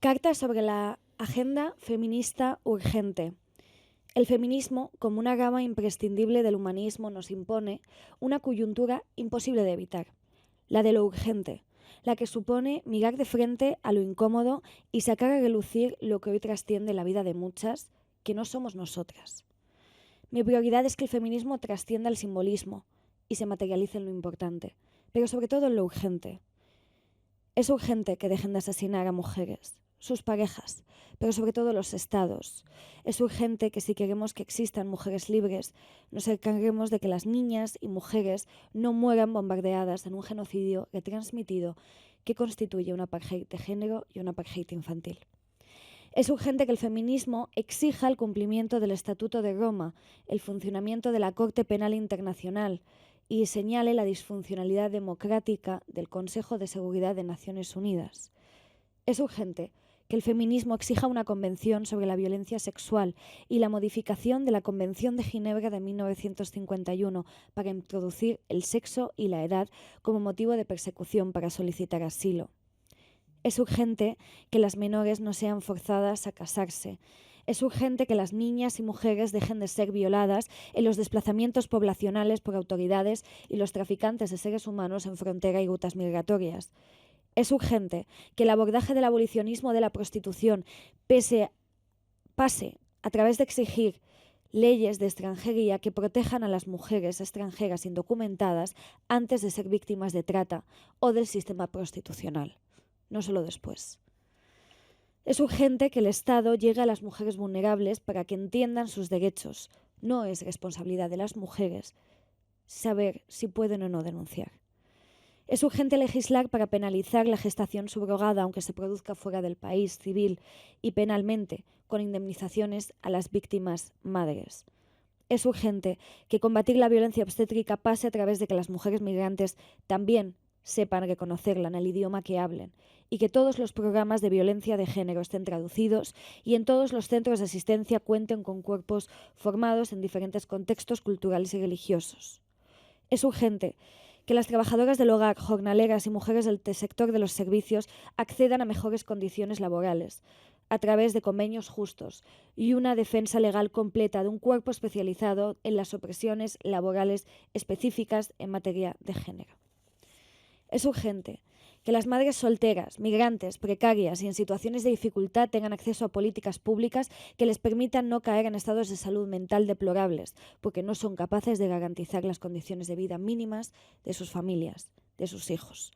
Carta sobre la agenda feminista urgente. El feminismo, como una gama imprescindible del humanismo, nos impone una coyuntura imposible de evitar, la de lo urgente, la que supone mirar de frente a lo incómodo y sacar a relucir lo que hoy trasciende la vida de muchas, que no somos nosotras. Mi prioridad es que el feminismo trascienda el simbolismo y se materialice en lo importante, pero sobre todo en lo urgente. Es urgente que dejen de asesinar a mujeres, sus parejas, pero sobre todo los estados. Es urgente que si queremos que existan mujeres libres, nos encarguemos de que las niñas y mujeres no mueran bombardeadas en un genocidio retransmitido que constituye un apartheid de género y un apartheid infantil. Es urgente que el feminismo exija el cumplimiento del Estatuto de Roma, el funcionamiento de la Corte Penal Internacional y señale la disfuncionalidad democrática del Consejo de Seguridad de Naciones Unidas. Es urgente que el feminismo exija una convención sobre la violencia sexual y la modificación de la Convención de Ginebra de 1951 para introducir el sexo y la edad como motivo de persecución para solicitar asilo. Es urgente que las menores no sean forzadas a casarse. Es urgente que las niñas y mujeres dejen de ser violadas en los desplazamientos poblacionales por autoridades y los traficantes de seres humanos en frontera y rutas migratorias. Es urgente que el abordaje del abolicionismo de la prostitución pase a través de exigir leyes de extranjería que protejan a las mujeres extranjeras indocumentadas antes de ser víctimas de trata o del sistema prostitucional, no solo después. Es urgente que el Estado llegue a las mujeres vulnerables para que entiendan sus derechos. No es responsabilidad de las mujeres saber si pueden o no denunciar. Es urgente legislar para penalizar la gestación subrogada, aunque se produzca fuera del país, civil y penalmente, con indemnizaciones a las víctimas madres. Es urgente que combatir la violencia obstétrica pase a través de que las mujeres migrantes también sepan reconocerla en el idioma que hablen y que todos los programas de violencia de género estén traducidos y en todos los centros de asistencia cuenten con cuerpos formados en diferentes contextos culturales y religiosos. Es urgente que las trabajadoras del hogar, jornaleras y mujeres del sector de los servicios accedan a mejores condiciones laborales a través de convenios justos y una defensa legal completa de un cuerpo especializado en las opresiones laborales específicas en materia de género. Es urgente que las madres solteras, migrantes, precarias y en situaciones de dificultad tengan acceso a políticas públicas que les permitan no caer en estados de salud mental deplorables, porque no son capaces de garantizar las condiciones de vida mínimas de sus familias, de sus hijos.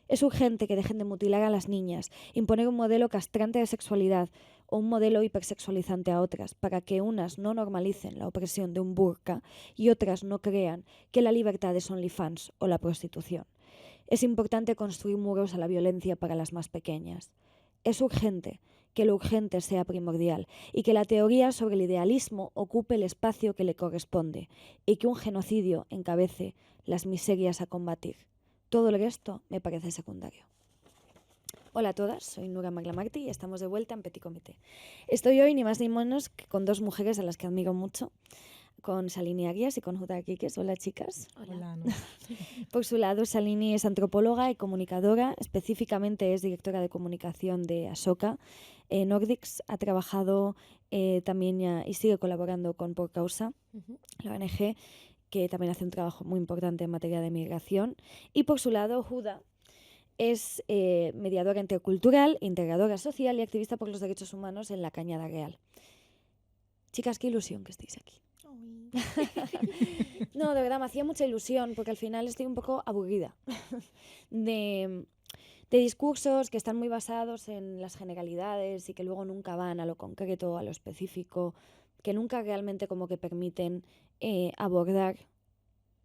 Es urgente que dejen de mutilar a las niñas, imponer un modelo castrante de sexualidad o un modelo hipersexualizante a otras, para que unas no normalicen la opresión de un burka y otras no crean que la libertad es OnlyFans o la prostitución. Es importante construir muros a la violencia para las más pequeñas. Es urgente que lo urgente sea primordial y que la teoría sobre el idealismo ocupe el espacio que le corresponde y que un genocidio encabece las miserias a combatir. Todo el resto me parece secundario. Hola a todas, soy Nura Maglamarti y estamos de vuelta en Petit Comité. Estoy hoy ni más ni menos que con dos mujeres a las que admiro mucho, con Shalini Arias y con Huda Quiques. Hola, chicas. Hola, no. Por su lado, Shalini es antropóloga y comunicadora, específicamente es directora de comunicación de Ashoka Nordics. Ha trabajado también y sigue colaborando con Por Causa, la ONG, que también hace un trabajo muy importante en materia de migración. Y por su lado, Huda es mediadora intercultural, integradora social y activista por los derechos humanos en La Cañada Real. Chicas, qué ilusión que estéis aquí. No, de verdad, me hacía mucha ilusión porque al final estoy un poco aburrida de discursos que están muy basados en las generalidades y que luego nunca van a lo concreto, a lo específico, que nunca realmente como que permiten abordar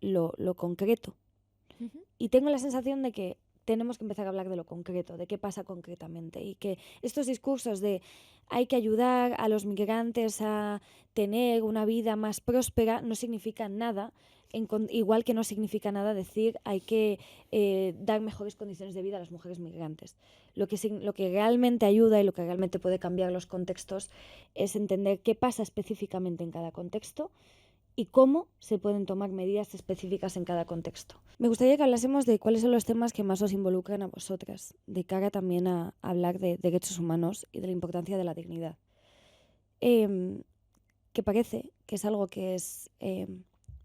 lo concreto. Y tengo la sensación de que tenemos que empezar a hablar de lo concreto, de qué pasa concretamente, y que estos discursos de hay que ayudar a los migrantes a tener una vida más próspera no significan nada, igual que no significa nada decir hay que dar mejores condiciones de vida a las mujeres migrantes. Lo que realmente ayuda y lo que realmente puede cambiar los contextos es entender qué pasa específicamente en cada contexto y cómo se pueden tomar medidas específicas en cada contexto. Me gustaría que hablásemos de cuáles son los temas que más os involucran a vosotras, de cara también a hablar de derechos humanos y de la importancia de la dignidad. Que parece que es algo que es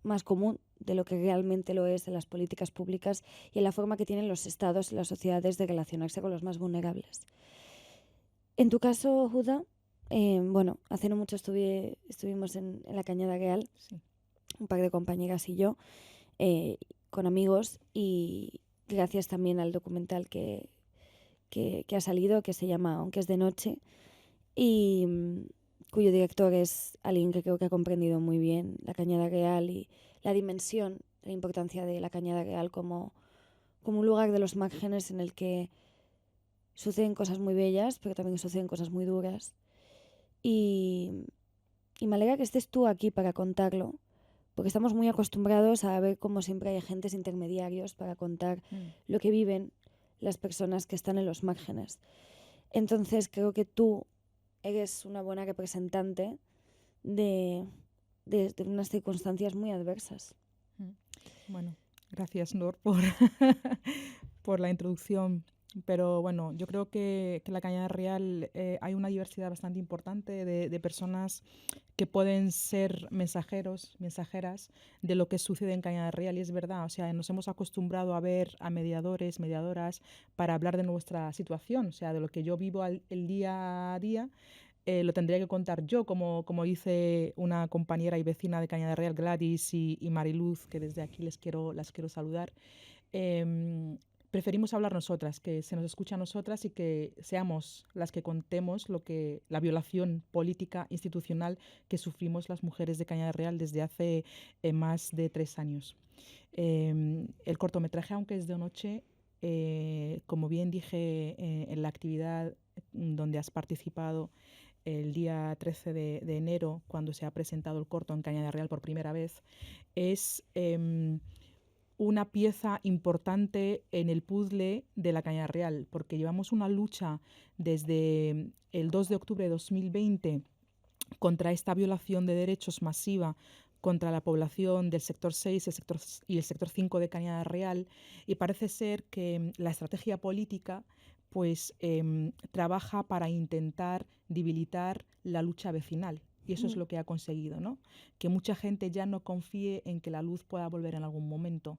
más común de lo que realmente lo es en las políticas públicas y en la forma que tienen los estados y las sociedades de relacionarse con los más vulnerables. En tu caso, Judá, bueno, hace no mucho estuvimos en la Cañada Real, Sí. un par de compañeras y yo, con amigos, y gracias también al documental que ha salido, que se llama Aunque es de noche, y cuyo director es alguien que creo que ha comprendido muy bien la Cañada Real y la dimensión, la importancia de la Cañada Real como un lugar de los márgenes en el que suceden cosas muy bellas, pero también suceden cosas muy duras. Y me alegra que estés tú aquí para contarlo, porque estamos muy acostumbrados a ver cómo siempre hay agentes intermediarios para contar lo que viven las personas que están en los márgenes. Entonces creo que tú eres una buena representante de unas circunstancias muy adversas. Bueno, gracias, Nor, por la introducción. Pero bueno, yo creo que en la Cañada Real hay una diversidad bastante importante de personas que pueden ser mensajeros, mensajeras de lo que sucede en Cañada Real. Y es verdad, o sea, nos hemos acostumbrado a ver a mediadores, mediadoras, para hablar de nuestra situación, o sea, de lo que yo vivo el día a día. Lo tendría que contar yo, como dice una compañera y vecina de Cañada Real, Gladys y Mariluz, que desde aquí las quiero saludar. Preferimos hablar nosotras, que se nos escuche a nosotras y que seamos las que contemos la violación política institucional que sufrimos las mujeres de Cañada Real desde hace más de 3 años. El cortometraje, aunque es de noche, como bien dije en la actividad donde has participado el día 13 de enero, cuando se ha presentado el corto en Cañada Real por primera vez, es una pieza importante en el puzzle de la Cañada Real, porque llevamos una lucha desde el 2 de octubre de 2020 contra esta violación de derechos masiva contra la población del sector 6 y el sector 5 de Cañada Real, y parece ser que la estrategia política pues trabaja para intentar debilitar la lucha vecinal. Y eso es lo que ha conseguido, ¿no? Que mucha gente ya no confíe en que la luz pueda volver en algún momento,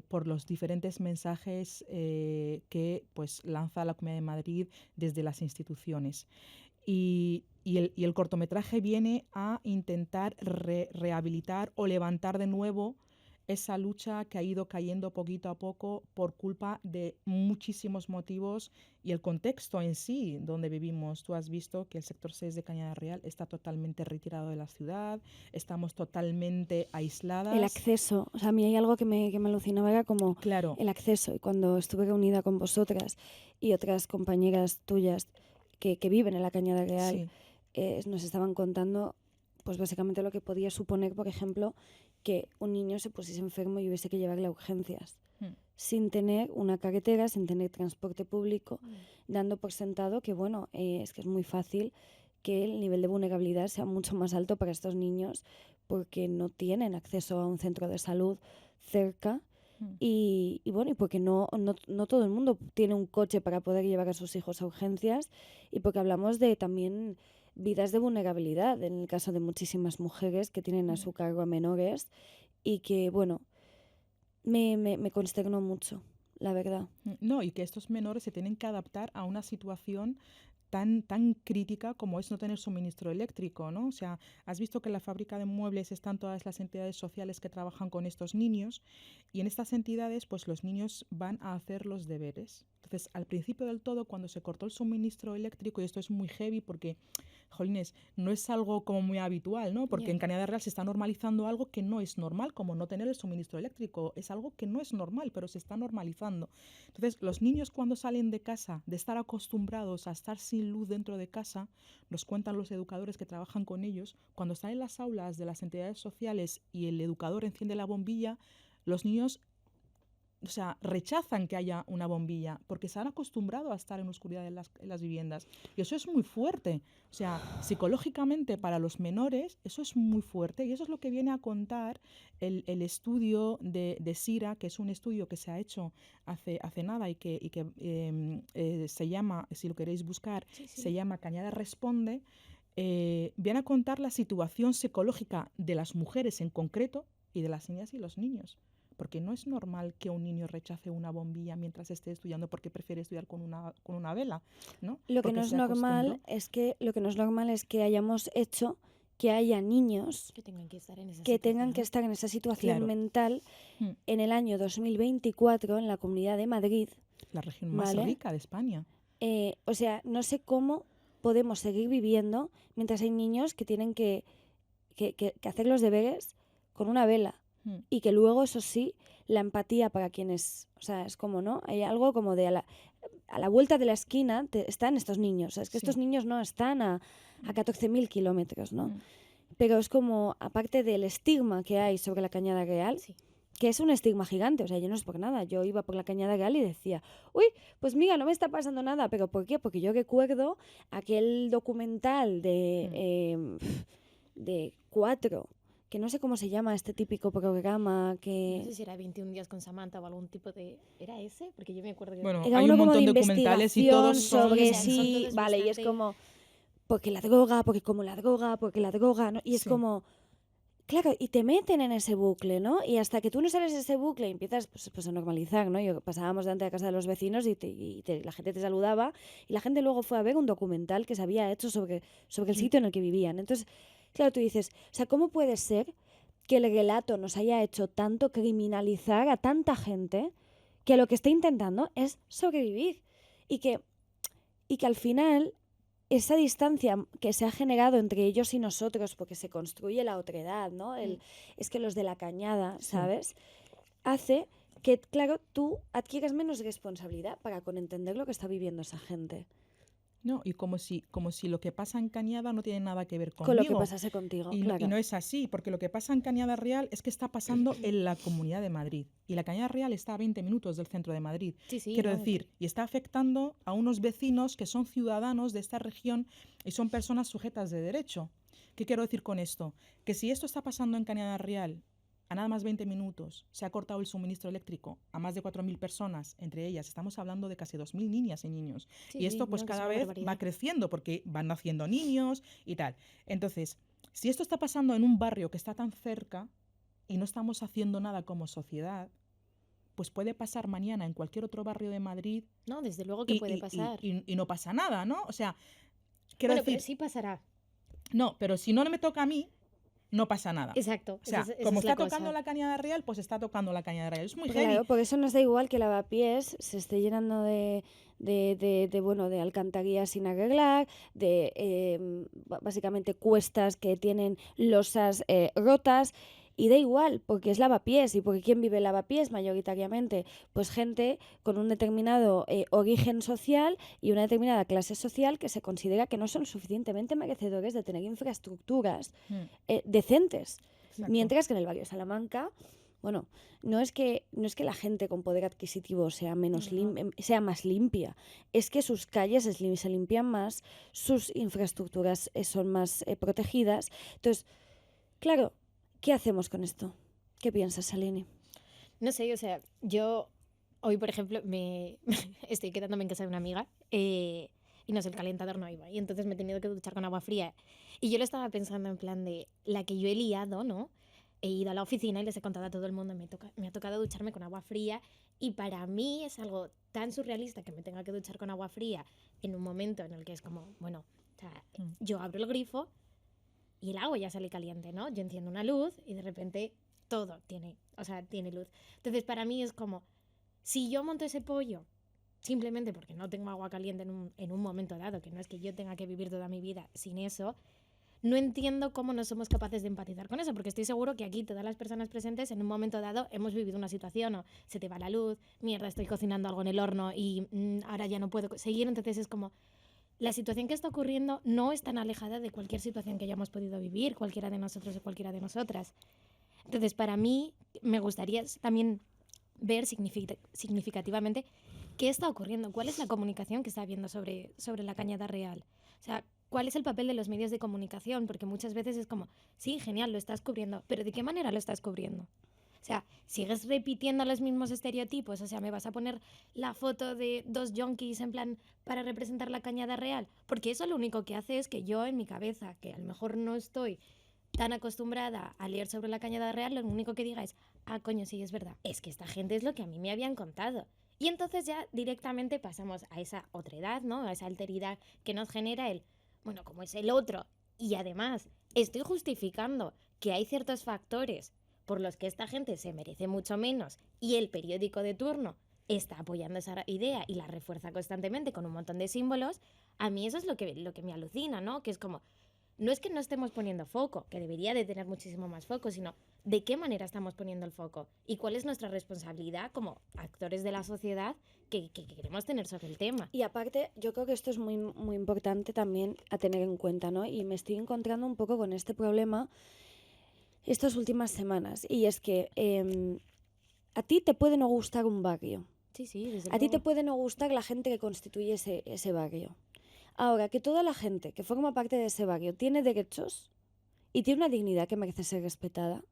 por los diferentes mensajes que pues, lanza la Comunidad de Madrid desde las instituciones. Y el cortometraje viene a intentar rehabilitar o levantar de nuevo esa lucha que ha ido cayendo poquito a poco por culpa de muchísimos motivos y el contexto en sí donde vivimos. Tú has visto que el sector 6 de Cañada Real está totalmente retirado de la ciudad, estamos totalmente aisladas. El acceso, o sea, a mí hay algo que me alucinaba, era como claro. El acceso. Y cuando estuve reunida con vosotras y otras compañeras tuyas que viven en la Cañada Real, sí. Nos estaban contando pues básicamente lo que podía suponer, por ejemplo, que un niño se pusiese enfermo y hubiese que llevarle a urgencias, sin tener una carretera, sin tener transporte público, dando por sentado que, bueno, es que es muy fácil que el nivel de vulnerabilidad sea mucho más alto para estos niños porque no tienen acceso a un centro de salud cerca. Y bueno, y porque no todo el mundo tiene un coche para poder llevar a sus hijos a urgencias, y porque hablamos de también vidas de vulnerabilidad, en el caso de muchísimas mujeres que tienen a su cargo a menores, y que, bueno, me consternó mucho, la verdad. No, y que estos menores se tienen que adaptar a una situación tan crítica como es no tener suministro eléctrico, ¿no? O sea, has visto que en la fábrica de muebles están todas las entidades sociales que trabajan con estos niños, y en estas entidades pues los niños van a hacer los deberes. Entonces, al principio del todo, cuando se cortó el suministro eléctrico, y esto es muy heavy porque, jolines, no es algo como muy habitual, ¿no? Porque en Cañada Real se está normalizando algo que no es normal, como no tener el suministro eléctrico. Es algo que no es normal, pero se está normalizando. Entonces, los niños cuando salen de casa, de estar acostumbrados a estar sin luz dentro de casa, nos cuentan los educadores que trabajan con ellos, cuando están en las aulas de las entidades sociales y el educador enciende la bombilla, los niños o sea, rechazan que haya una bombilla porque se han acostumbrado a estar en oscuridad en las viviendas. Y eso es muy fuerte. O sea, psicológicamente para los menores eso es muy fuerte y eso es lo que viene a contar el estudio de SIRA, que es un estudio que se ha hecho hace nada y que se llama, si lo queréis buscar, se llama Cañada Responde. Viene a contar la situación psicológica de las mujeres en concreto y de las niñas y los niños. Porque no es normal que un niño rechace una bombilla mientras esté estudiando porque prefiere estudiar con una vela, ¿no? Lo que Porque no es se normal acostumbró. lo que no es normal es que hayamos hecho que haya niños Que tengan que estar en esa que situación. tengan que estar en esa situación Claro. mental Mm. en el año 2024 en la Comunidad de Madrid. La región más ¿Vale? rica de España. O sea, no sé cómo podemos seguir viviendo mientras hay niños que tienen que hacer los deberes con una vela. Mm. Y que luego, eso sí, la empatía para quienes, o sea, es como, ¿no? Hay algo como de a la vuelta de la esquina están estos niños. O sea, es que Sí. estos niños no están a 14.000 kilómetros, ¿no? Mm. Pero es como, aparte del estigma que hay sobre la Cañada Real, Sí. que es un estigma gigante, o sea, yo no es por nada, yo iba por la Cañada Real y decía, uy, pues mira, no me está pasando nada, ¿pero por qué? Porque yo recuerdo aquel documental de 4, que no sé cómo se llama este típico programa No que... sé si era 21 días con Samantha o algún tipo de... ¿Era ese? Porque yo me acuerdo que... Bueno, Era hay uno un como montón de de documentales y todos investigación son... sobre o sea, son si... todos Vale, y es bastante- como, porque la droga, porque como la droga, porque la droga, ¿no? Y es Sí. como... Claro, y te meten en ese bucle, ¿no? Y hasta que tú no sales de ese bucle y empiezas pues a normalizar, ¿no? Pasábamos delante de la casa de los vecinos y la gente te saludaba y la gente luego fue a ver un documental que se había hecho sobre el sitio en el que vivían. Entonces, claro, tú dices, o sea, ¿cómo puede ser que el relato nos haya hecho tanto criminalizar a tanta gente que lo que está intentando es sobrevivir? Y que al final esa distancia que se ha generado entre ellos y nosotros, porque se construye la otredad, ¿no? Es que los de la cañada, Sí. ¿sabes? Hace que, claro, tú adquieras menos responsabilidad para con entender lo que está viviendo esa gente. No, y como si lo que pasa en Cañada no tiene nada que ver Con conmigo. lo que pasase contigo, Y claro. no es así, porque lo que pasa en Cañada Real es que está pasando en la Comunidad de Madrid. Y la Cañada Real está a 20 minutos del centro de Madrid. Sí, sí, Quiero no, decir, y está afectando a unos vecinos que son ciudadanos de esta región y son personas sujetas de derecho. ¿Qué quiero decir con esto? Que si esto está pasando en Cañada Real, a nada más 20 minutos, se ha cortado el suministro eléctrico a más de 4.000 personas, entre ellas estamos hablando de casi 2.000 niñas y niños. Sí, Y esto sí, pues no, que es cada una vez barbaridad. va creciendo porque van naciendo niños y tal. Entonces, si esto está pasando en un barrio que está tan cerca y no estamos haciendo nada como sociedad, pues puede pasar mañana en cualquier otro barrio de Madrid No, desde luego que puede pasar. y no pasa nada, ¿no? O sea, quiero Bueno, decir, pero sí pasará. no, pero si no me toca a mí, no pasa nada. Exacto. O sea, esa como es la está tocando cosa. la Cañada Real, pues está tocando la Cañada Real. Es muy Claro, heavy. por eso nos da igual que Lavapiés se esté llenando de alcantarillas sin arreglar, básicamente cuestas que tienen losas rotas, y da igual, porque es Lavapiés, y porque ¿quién vive en Lavapiés mayoritariamente? Pues gente con un determinado origen social y una determinada clase social que se considera que no son suficientemente merecedores de tener infraestructuras decentes. Exacto. Mientras que en el barrio de Salamanca, bueno, no es que la gente con poder adquisitivo sea sea más limpia, es que sus calles se limpian más, sus infraestructuras son más protegidas. Entonces, claro, ¿qué hacemos con esto? ¿Qué piensas, Salini? No sé, o sea, yo hoy, por ejemplo, me estoy quedándome en casa de una amiga y no sé, el calentador no iba. Y entonces me he tenido que duchar con agua fría. Y yo lo estaba pensando en plan de la que yo he liado, ¿no? He ido a la oficina y les he contado a todo el mundo, me ha tocado ducharme con agua fría. Y para mí es algo tan surrealista que me tenga que duchar con agua fría en un momento en el que es como, bueno, o sea, yo abro el grifo y el agua ya sale caliente, ¿no? Yo enciendo una luz y de repente todo tiene luz. Entonces, para mí es como, si yo monto ese pollo simplemente porque no tengo agua caliente en un momento dado, que no es que yo tenga que vivir toda mi vida sin eso, no entiendo cómo no somos capaces de empatizar con eso, porque estoy seguro que aquí todas las personas presentes en un momento dado hemos vivido una situación, o se te va la luz, mierda, estoy cocinando algo en el horno y ahora ya no puedo seguir. Entonces es como, la situación que está ocurriendo no es tan alejada de cualquier situación que hayamos podido vivir, cualquiera de nosotros o cualquiera de nosotras. Entonces, para mí, me gustaría también ver significativamente qué está ocurriendo, cuál es la comunicación que está habiendo sobre la Cañada Real. O sea, cuál es el papel de los medios de comunicación, porque muchas veces es como, sí, genial, lo estás cubriendo, pero ¿de qué manera lo estás cubriendo? O sea, sigues repitiendo los mismos estereotipos, o sea, me vas a poner la foto de dos yonkis en plan para representar la Cañada Real, porque eso lo único que hace es que yo en mi cabeza, que a lo mejor no estoy tan acostumbrada a leer sobre la Cañada Real, lo único que diga es, ah, coño, sí, es verdad, es que esta gente es lo que a mí me habían contado. Y entonces ya directamente pasamos a esa otredad, ¿no? A esa alteridad que nos genera el, bueno, como es el otro, y además estoy justificando que hay ciertos factores por los que esta gente se merece mucho menos y el periódico de turno está apoyando esa idea y la refuerza constantemente con un montón de símbolos, a mí eso es lo que me alucina, ¿no? Que es como, no es que no estemos poniendo foco, que debería de tener muchísimo más foco, sino de qué manera estamos poniendo el foco y cuál es nuestra responsabilidad como actores de la sociedad que queremos tener sobre el tema. Y aparte, yo creo que esto es muy, muy importante también a tener en cuenta, ¿no? Y me estoy encontrando un poco con este problema estas últimas semanas. Y es que a ti te puede no gustar un barrio. Sí, sí, desde A ti te luego. puede no gustar la gente que constituye ese barrio. Ahora, que toda la gente que forma parte de ese barrio tiene derechos y tiene una dignidad que merece ser respetada,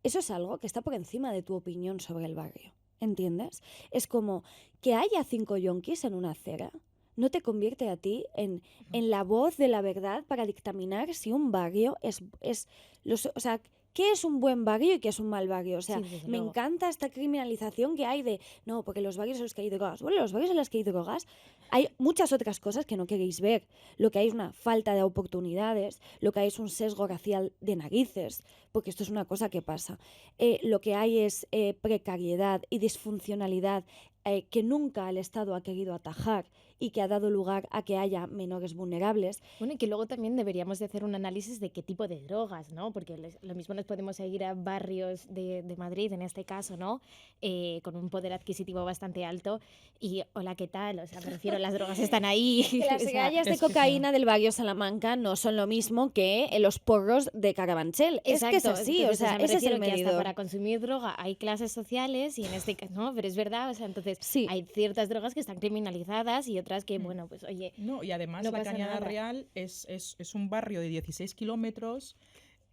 eso es algo que está por encima de tu opinión sobre el barrio. ¿Entiendes? Es como que haya 5 yonkis en una acera no te convierte a ti en la voz de la verdad para dictaminar si un barrio o sea, ¿qué es un buen barrio y qué es un mal barrio? O sea, Sí, desde me luego. encanta esta criminalización que hay de, no, porque los barrios en los que hay drogas. Bueno, los barrios en los que hay drogas hay muchas otras cosas que no queréis ver. Lo que hay es una falta de oportunidades, lo que hay es un sesgo racial de narices, porque esto es una cosa que pasa. Lo que hay es precariedad y disfuncionalidad que nunca el Estado ha querido atajar y que ha dado lugar a que haya menores vulnerables. Bueno, y que luego también deberíamos de hacer un análisis de qué tipo de drogas, ¿no? Porque lo mismo nos podemos ir a barrios de Madrid, en este caso, ¿no? Con un poder adquisitivo bastante alto y, hola, ¿qué tal? O sea, me refiero, las drogas están ahí. Que las o sea, gallas de es que cocaína del barrio Salamanca no son lo mismo que los porros de Carabanchel. Es que es exacto, así, o entonces, sea, me ese es el refiero que hasta medidor. para consumir droga hay clases sociales y en este caso, no, pero es verdad, o sea, entonces Sí. hay ciertas drogas que están criminalizadas y otras que, bueno, pues oye, No, y además no la pasa Cañada nada. Real es un barrio de 16 kilómetros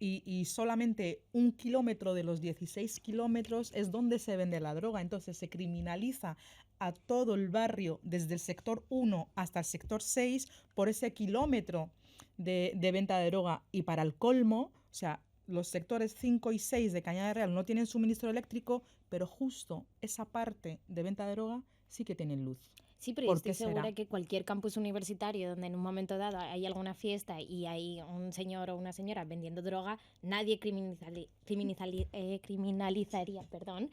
y solamente 1 kilómetro de los 16 kilómetros es donde se vende la droga. Entonces se criminaliza a todo el barrio desde el sector 1 hasta el sector 6 por ese kilómetro de venta de droga. Y para el colmo, o sea, los sectores 5 y 6 de Cañada Real no tienen suministro eléctrico, pero justo esa parte de venta de droga sí que tienen luz. Sí, pero yo ¿Por estoy qué segura será? que cualquier campus universitario donde en un momento dado hay alguna fiesta y hay un señor o una señora vendiendo droga, nadie criminalizaría, perdón,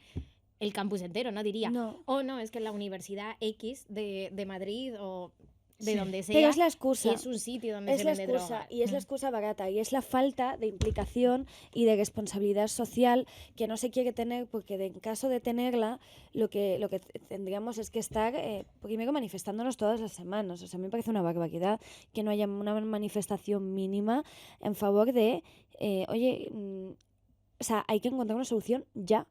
el campus entero, ¿no? Diría, No. oh, no, es que la Universidad X de Madrid o de Sí. donde sea Pero es la excusa. es un sitio donde Es se la vende excusa, droga. y es la excusa barata, y es la falta de implicación y de responsabilidad social que no se quiere tener, porque en caso de tenerla, lo que tendríamos es que estar primero manifestándonos todas las semanas. O sea, a mí me parece una barbaridad que no haya una manifestación mínima en favor de, oye, o sea, hay que encontrar una solución ya.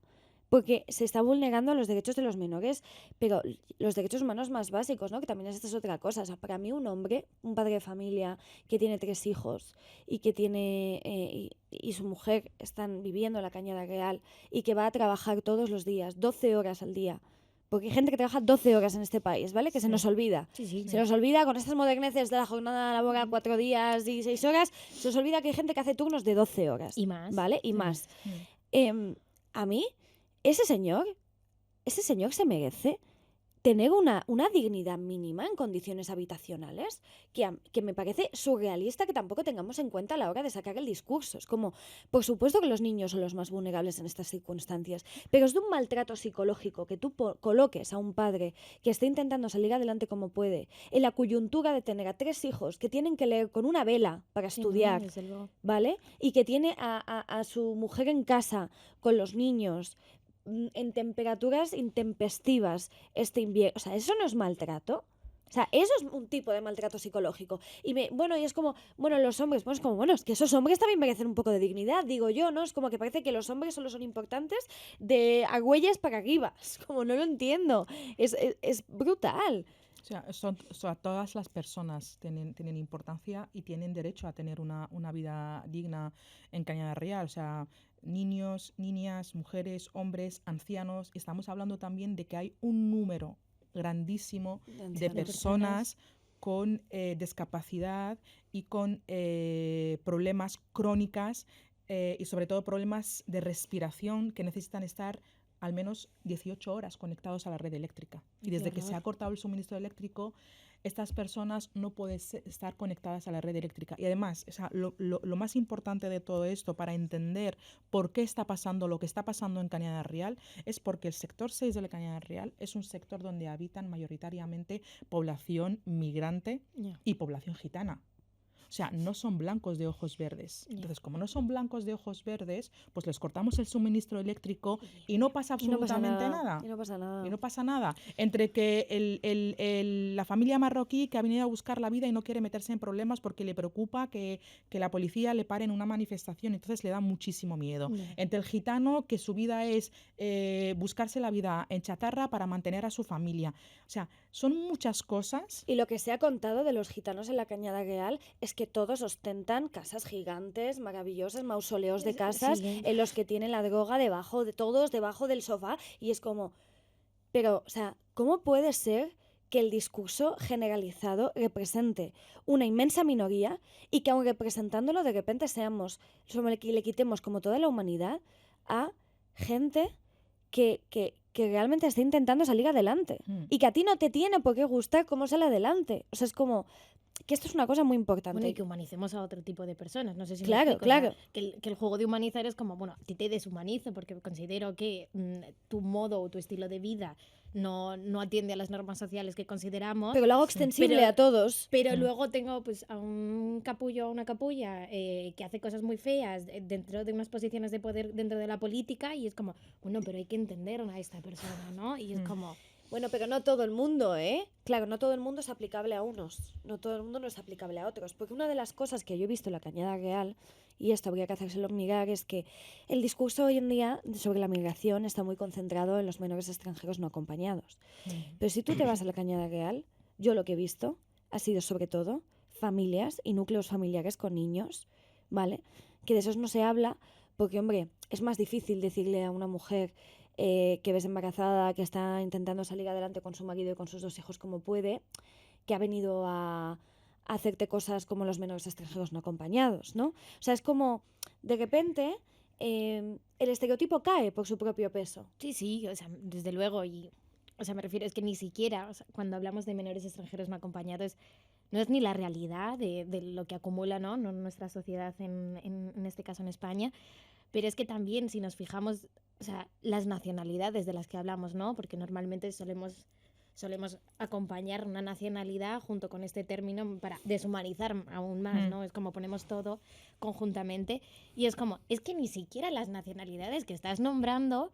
Porque se está vulnerando los derechos de los menores, pero los derechos humanos más básicos, ¿no? Que también esta es otra cosa. O sea, para mí un hombre, un padre de familia que tiene 3 hijos y que tiene y su mujer están viviendo en la Cañada Real y que va a trabajar todos los días, 12 horas al día. Porque hay gente que trabaja 12 horas en este país, ¿vale? Que se Sí. nos olvida. Sí, sí. Se nos olvida con estas moderneces de la jornada laboral 4 días y 6 horas, se nos olvida que hay gente que hace turnos de 12 horas. Y más. ¿Vale? Y más. Mm. A mí, ese señor se merece tener una dignidad mínima en condiciones habitacionales que me parece surrealista que tampoco tengamos en cuenta a la hora de sacar el discurso. Es como, por supuesto que los niños son los más vulnerables en estas circunstancias, pero es de un maltrato psicológico que tú coloques a un padre que está intentando salir adelante como puede, en la coyuntura de tener a 3 hijos que tienen que leer con una vela para Sí, no, estudiar, desde luego. ¿vale? Y que tiene a su mujer en casa con los niños en temperaturas intempestivas este invierno. O sea, ¿eso no es maltrato? O sea, eso es un tipo de maltrato psicológico. Y es como, los hombres, es como, es que esos hombres también merecen un poco de dignidad, digo yo, ¿no? Es como que parece que los hombres solo son importantes de Argüelles para arriba. Es como, no lo entiendo. Es brutal. O sea, todas las personas tienen importancia y tienen derecho a tener una vida digna en Cañada Real. O sea, niños, niñas, mujeres, hombres, ancianos. Estamos hablando también de que hay un número grandísimo de personas con discapacidad y con problemas crónicas y sobre todo problemas de respiración que necesitan estar al menos 18 horas conectados a la red eléctrica. Y desde que se ha cortado el suministro eléctrico, estas personas no pueden estar conectadas a la red eléctrica. Y además, o sea, lo más importante de todo esto para entender por qué está pasando lo que está pasando en Cañada Real es porque el sector 6 de la Cañada Real es un sector donde habitan mayoritariamente población migrante y población gitana. O sea, no son blancos de ojos verdes. Entonces, como no son blancos de ojos verdes, pues les cortamos el suministro eléctrico y no pasa absolutamente nada. Y no pasa nada. Y no pasa nada. Entre que la familia marroquí que ha venido a buscar la vida y no quiere meterse en problemas porque le preocupa que la policía le pare en una manifestación, entonces le da muchísimo miedo. Entre el gitano que su vida es buscarse la vida en chatarra para mantener a su familia. O sea, son muchas cosas. Y lo que se ha contado de los gitanos en la Cañada Real es que todos ostentan casas gigantes, maravillosas, mausoleos de casas en los que tienen la droga debajo del sofá. Y es como, pero, o sea, ¿cómo puede ser que el discurso generalizado represente una inmensa minoría y que aun representándolo de repente le quitemos como toda la humanidad a gente que realmente está intentando salir adelante y que a ti no te tiene por qué gustar cómo sale adelante? O sea, es como que esto es una cosa muy importante. Bueno, y que humanicemos a otro tipo de personas. No sé si claro, me explico. Claro. O sea, que el juego de humanizar es como, a ti te deshumanizo porque considero que tu modo o tu estilo de vida no atiende a las normas sociales que consideramos. Pero lo hago extensible a todos. Pero luego tengo pues a un capullo o una capulla que hace cosas muy feas dentro de unas posiciones de poder dentro de la política y es como, pero hay que entender a esta persona, ¿no? Y es como... Bueno, pero no todo el mundo, ¿eh? Claro, no todo el mundo es aplicable a unos, no todo el mundo no es aplicable a otros. Porque una de las cosas que yo he visto en la Cañada Real, y esto habría que hacérselo mirar, es que el discurso hoy en día sobre la migración está muy concentrado en los menores extranjeros no acompañados. Pero si tú te vas a la Cañada Real, yo lo que he visto ha sido sobre todo familias y núcleos familiares con niños, ¿vale? Que de esos no se habla porque, hombre, es más difícil decirle a una mujer... que ves embarazada, que está intentando salir adelante con su marido y con sus 2 hijos como puede, que ha venido a hacerte cosas como los menores extranjeros no acompañados, ¿no? O sea, es como, de repente, el estereotipo cae por su propio peso. Sí, o sea, desde luego, y, o sea, me refiero, es que ni siquiera, o sea, cuando hablamos de menores extranjeros no acompañados, no es ni la realidad de lo que acumula, ¿no? Nuestra sociedad en este caso en España, pero es que también si nos fijamos, o sea, las nacionalidades de las que hablamos, ¿no? Porque normalmente solemos acompañar una nacionalidad junto con este término para deshumanizar aún más, ¿no? Es como ponemos todo conjuntamente y es como, es que ni siquiera las nacionalidades que estás nombrando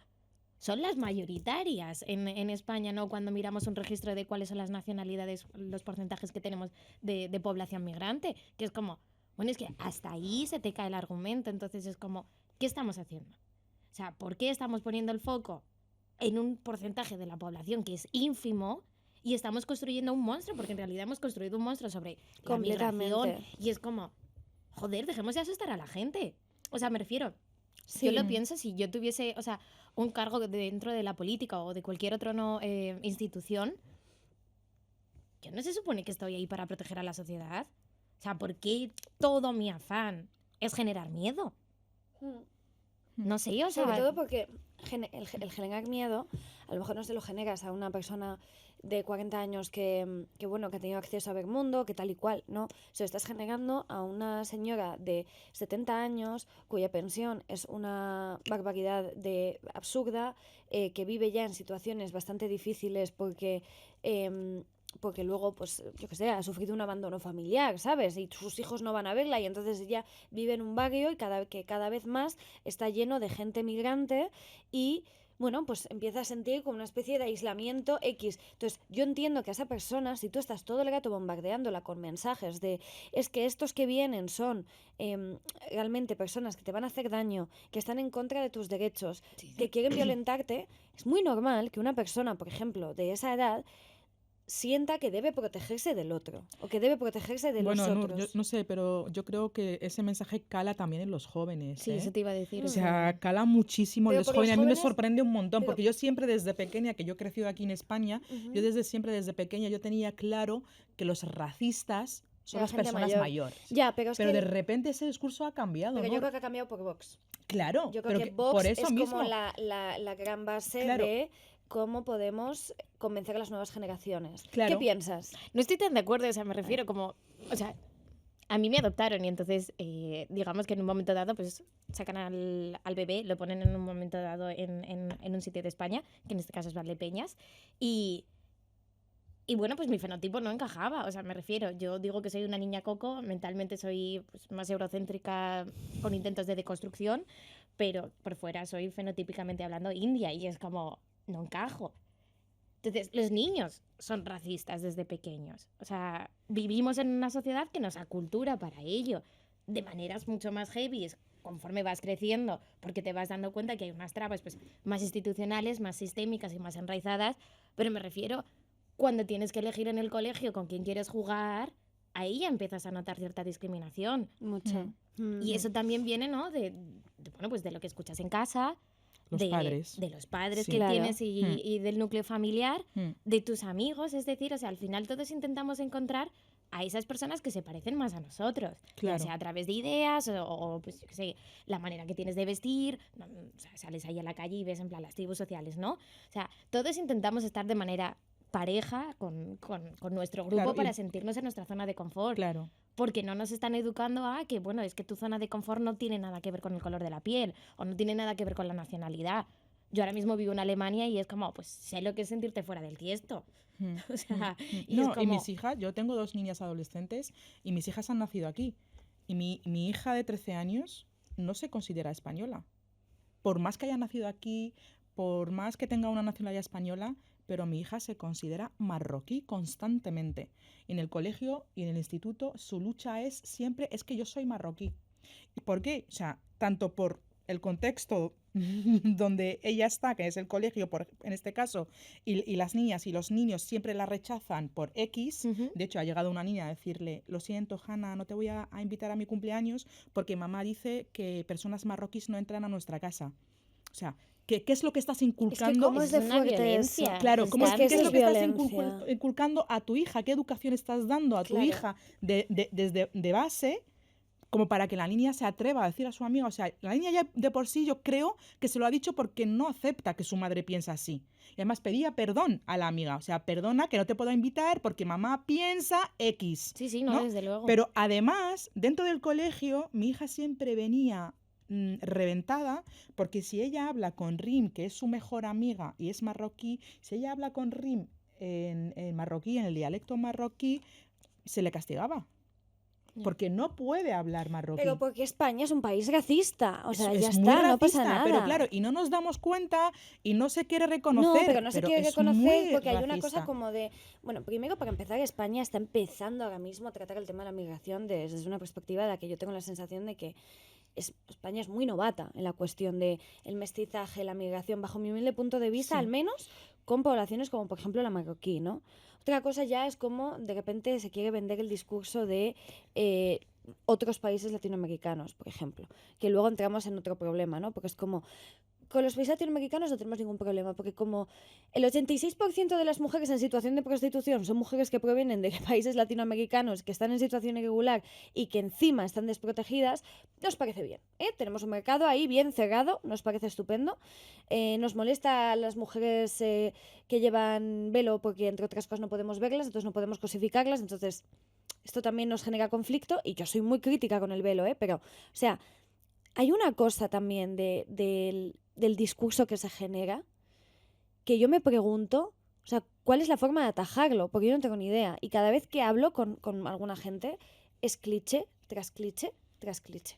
son las mayoritarias en España, ¿no? Cuando miramos un registro de cuáles son las nacionalidades, los porcentajes que tenemos de población migrante, que es como, es que hasta ahí se te cae el argumento, entonces es como, ¿qué estamos haciendo? O sea, ¿por qué estamos poniendo el foco en un porcentaje de la población que es ínfimo y estamos construyendo un monstruo? Porque en realidad hemos construido un monstruo sobre la migración y es como, joder, dejemos de asustar a la gente. O sea, me refiero, yo lo pienso, si yo tuviese, o sea, un cargo dentro de la política o de cualquier otra institución, yo no se supone que estoy ahí para proteger a la sociedad. O sea, ¿por qué todo mi afán es generar miedo? No sé, o sea... Sobre todo porque el generar miedo, a lo mejor no se lo generas a una persona de 40 años que ha tenido acceso a ver mundo, que tal y cual, ¿no? Se lo estás generando a una señora de 70 años cuya pensión es una barbaridad absurda, que vive ya en situaciones bastante difíciles porque luego, pues, yo qué sé, ha sufrido un abandono familiar, ¿sabes? Y sus hijos no van a verla y entonces ella vive en un barrio y cada vez más está lleno de gente migrante y bueno, pues empieza a sentir como una especie de aislamiento X. Entonces, yo entiendo que a esa persona, si tú estás todo el rato bombardeándola con mensajes de es que estos que vienen son realmente personas que te van a hacer daño, que están en contra de tus derechos, que quieren violentarte, es muy normal que una persona, por ejemplo, de esa edad, sienta que debe protegerse del otro o que debe protegerse de los Bueno, otros. yo no sé, pero yo creo que ese mensaje cala también en los jóvenes. Sí, ¿eh? eso te iba a decir. O sea, cala muchísimo en Pero los por los jóvenes. A mí me jóvenes- sorprende un montón, pero- porque yo siempre desde pequeña, que yo he crecido aquí en España, yo desde pequeña yo tenía claro que los racistas son Era las gente personas mayor. mayores. Ya, pero es Pero que de repente ese discurso ha cambiado, pero ¿no? yo creo que ha cambiado por Vox. Claro, Yo creo pero que Vox por eso es mismo. como la gran base Claro. de cómo podemos convencer a las nuevas generaciones. Claro. ¿Qué piensas? No estoy tan de acuerdo, o sea, me refiero como, o sea, a mí me adoptaron y entonces, digamos que en un momento dado, pues sacan al bebé, lo ponen en un momento dado en un sitio de España, que en este caso es Valdepeñas, y bueno, pues mi fenotipo no encajaba, o sea, me refiero, yo digo que soy una niña coco, mentalmente soy pues, más eurocéntrica con intentos de deconstrucción, pero por fuera soy fenotípicamente hablando india y es como, no encajo. Entonces, los niños son racistas desde pequeños. O sea, vivimos en una sociedad que nos acultura para ello, de maneras mucho más heavy conforme vas creciendo, porque te vas dando cuenta que hay unas trabas pues, más institucionales, más sistémicas y más enraizadas, pero me refiero cuando tienes que elegir en el colegio con quién quieres jugar, ahí ya empiezas a notar cierta discriminación. Mucho. Y eso también viene, ¿no? Bueno, pues de lo que escuchas en casa, Los padres. de los padres Sí. que Claro. tienes y del núcleo familiar, Mm. de tus amigos, es decir, o sea, al final todos intentamos encontrar a esas personas que se parecen más a nosotros, Claro. ya sea a través de ideas o, pues, yo qué sé, la manera que tienes de vestir, o sea, sales ahí a la calle y ves en plan las tribus sociales, ¿no? O sea, todos intentamos estar de manera pareja con nuestro grupo Claro, y- para sentirnos en nuestra zona de confort. Claro. Porque no nos están educando a que, bueno, es que tu zona de confort no tiene nada que ver con el color de la piel o no tiene nada que ver con la nacionalidad. Yo ahora mismo vivo en Alemania y es como, pues sé lo que es sentirte fuera del tiesto. Mm. O sea, y No, es y como... mis hijas, yo tengo 2 niñas adolescentes y mis hijas han nacido aquí. Y mi hija de 13 años no se considera española. Por más que haya nacido aquí, por más que tenga una nacionalidad española, pero mi hija se considera marroquí constantemente. En el colegio y en el instituto su lucha es siempre, es que yo soy marroquí. ¿Y por qué? O sea, tanto por el contexto donde ella está, que es el colegio, en este caso, y las niñas y los niños siempre la rechazan por X. Ujú. De hecho, ha llegado una niña a decirle, lo siento, Hanna, no te voy a invitar a mi cumpleaños porque mamá dice que personas marroquíes no entran a nuestra casa. O sea, ¿qué es lo que estás inculcando? ¿cómo es de Es una fuerte violencia. eso? Claro, ¿cómo Es es, que ¿qué eso es lo es que estás violencia. inculcando a tu hija? ¿Qué educación estás dando a tu Claro. hija desde de base como para que la niña se atreva a decir a su amiga? O sea, la niña ya de por sí yo creo que se lo ha dicho porque no acepta que su madre piensa así. Y además pedía perdón a la amiga. O sea, perdona que no te puedo invitar porque mamá piensa X. Sí, sí, no, ¿no? desde luego. Pero además, dentro del colegio, mi hija siempre venía reventada, porque si ella habla con Rim, que es su mejor amiga y es marroquí, si ella habla con Rim en marroquí, en el dialecto marroquí, se le castigaba. Ya. Porque no puede hablar marroquí. Pero porque España es un país racista. O sea, Es ya muy está, no pasa racista, nada. Pero claro, y no nos damos cuenta y no se quiere No, reconocer. pero no se quiere es reconocer muy porque hay una cosa racista. como de... Bueno, primero, para empezar, España está empezando ahora mismo a tratar el tema de la migración desde una perspectiva de la que yo tengo la sensación de que España es muy novata en la cuestión de el mestizaje, la migración, bajo mi humilde punto de vista, Sí. al menos con poblaciones como, por ejemplo, la marroquí, ¿no? Otra cosa ya es como de repente se quiere vender el discurso de otros países latinoamericanos, por ejemplo, que luego entramos en otro problema, ¿no? Porque es como, con los países latinoamericanos no tenemos ningún problema, porque como el 86% de las mujeres en situación de prostitución son mujeres que provienen de países latinoamericanos que están en situación irregular y que encima están desprotegidas, nos parece bien, ¿eh? Tenemos un mercado ahí bien cerrado, nos parece estupendo. Nos molesta a las mujeres que llevan velo porque, entre otras cosas, no podemos verlas, entonces no podemos cosificarlas, entonces esto también nos genera conflicto y yo soy muy crítica con el velo, pero, o sea, hay una cosa también del discurso que se genera que yo me pregunto, o sea, ¿cuál es la forma de atajarlo? Porque yo no tengo ni idea. Y cada vez que hablo con alguna gente es cliché tras cliché tras cliché.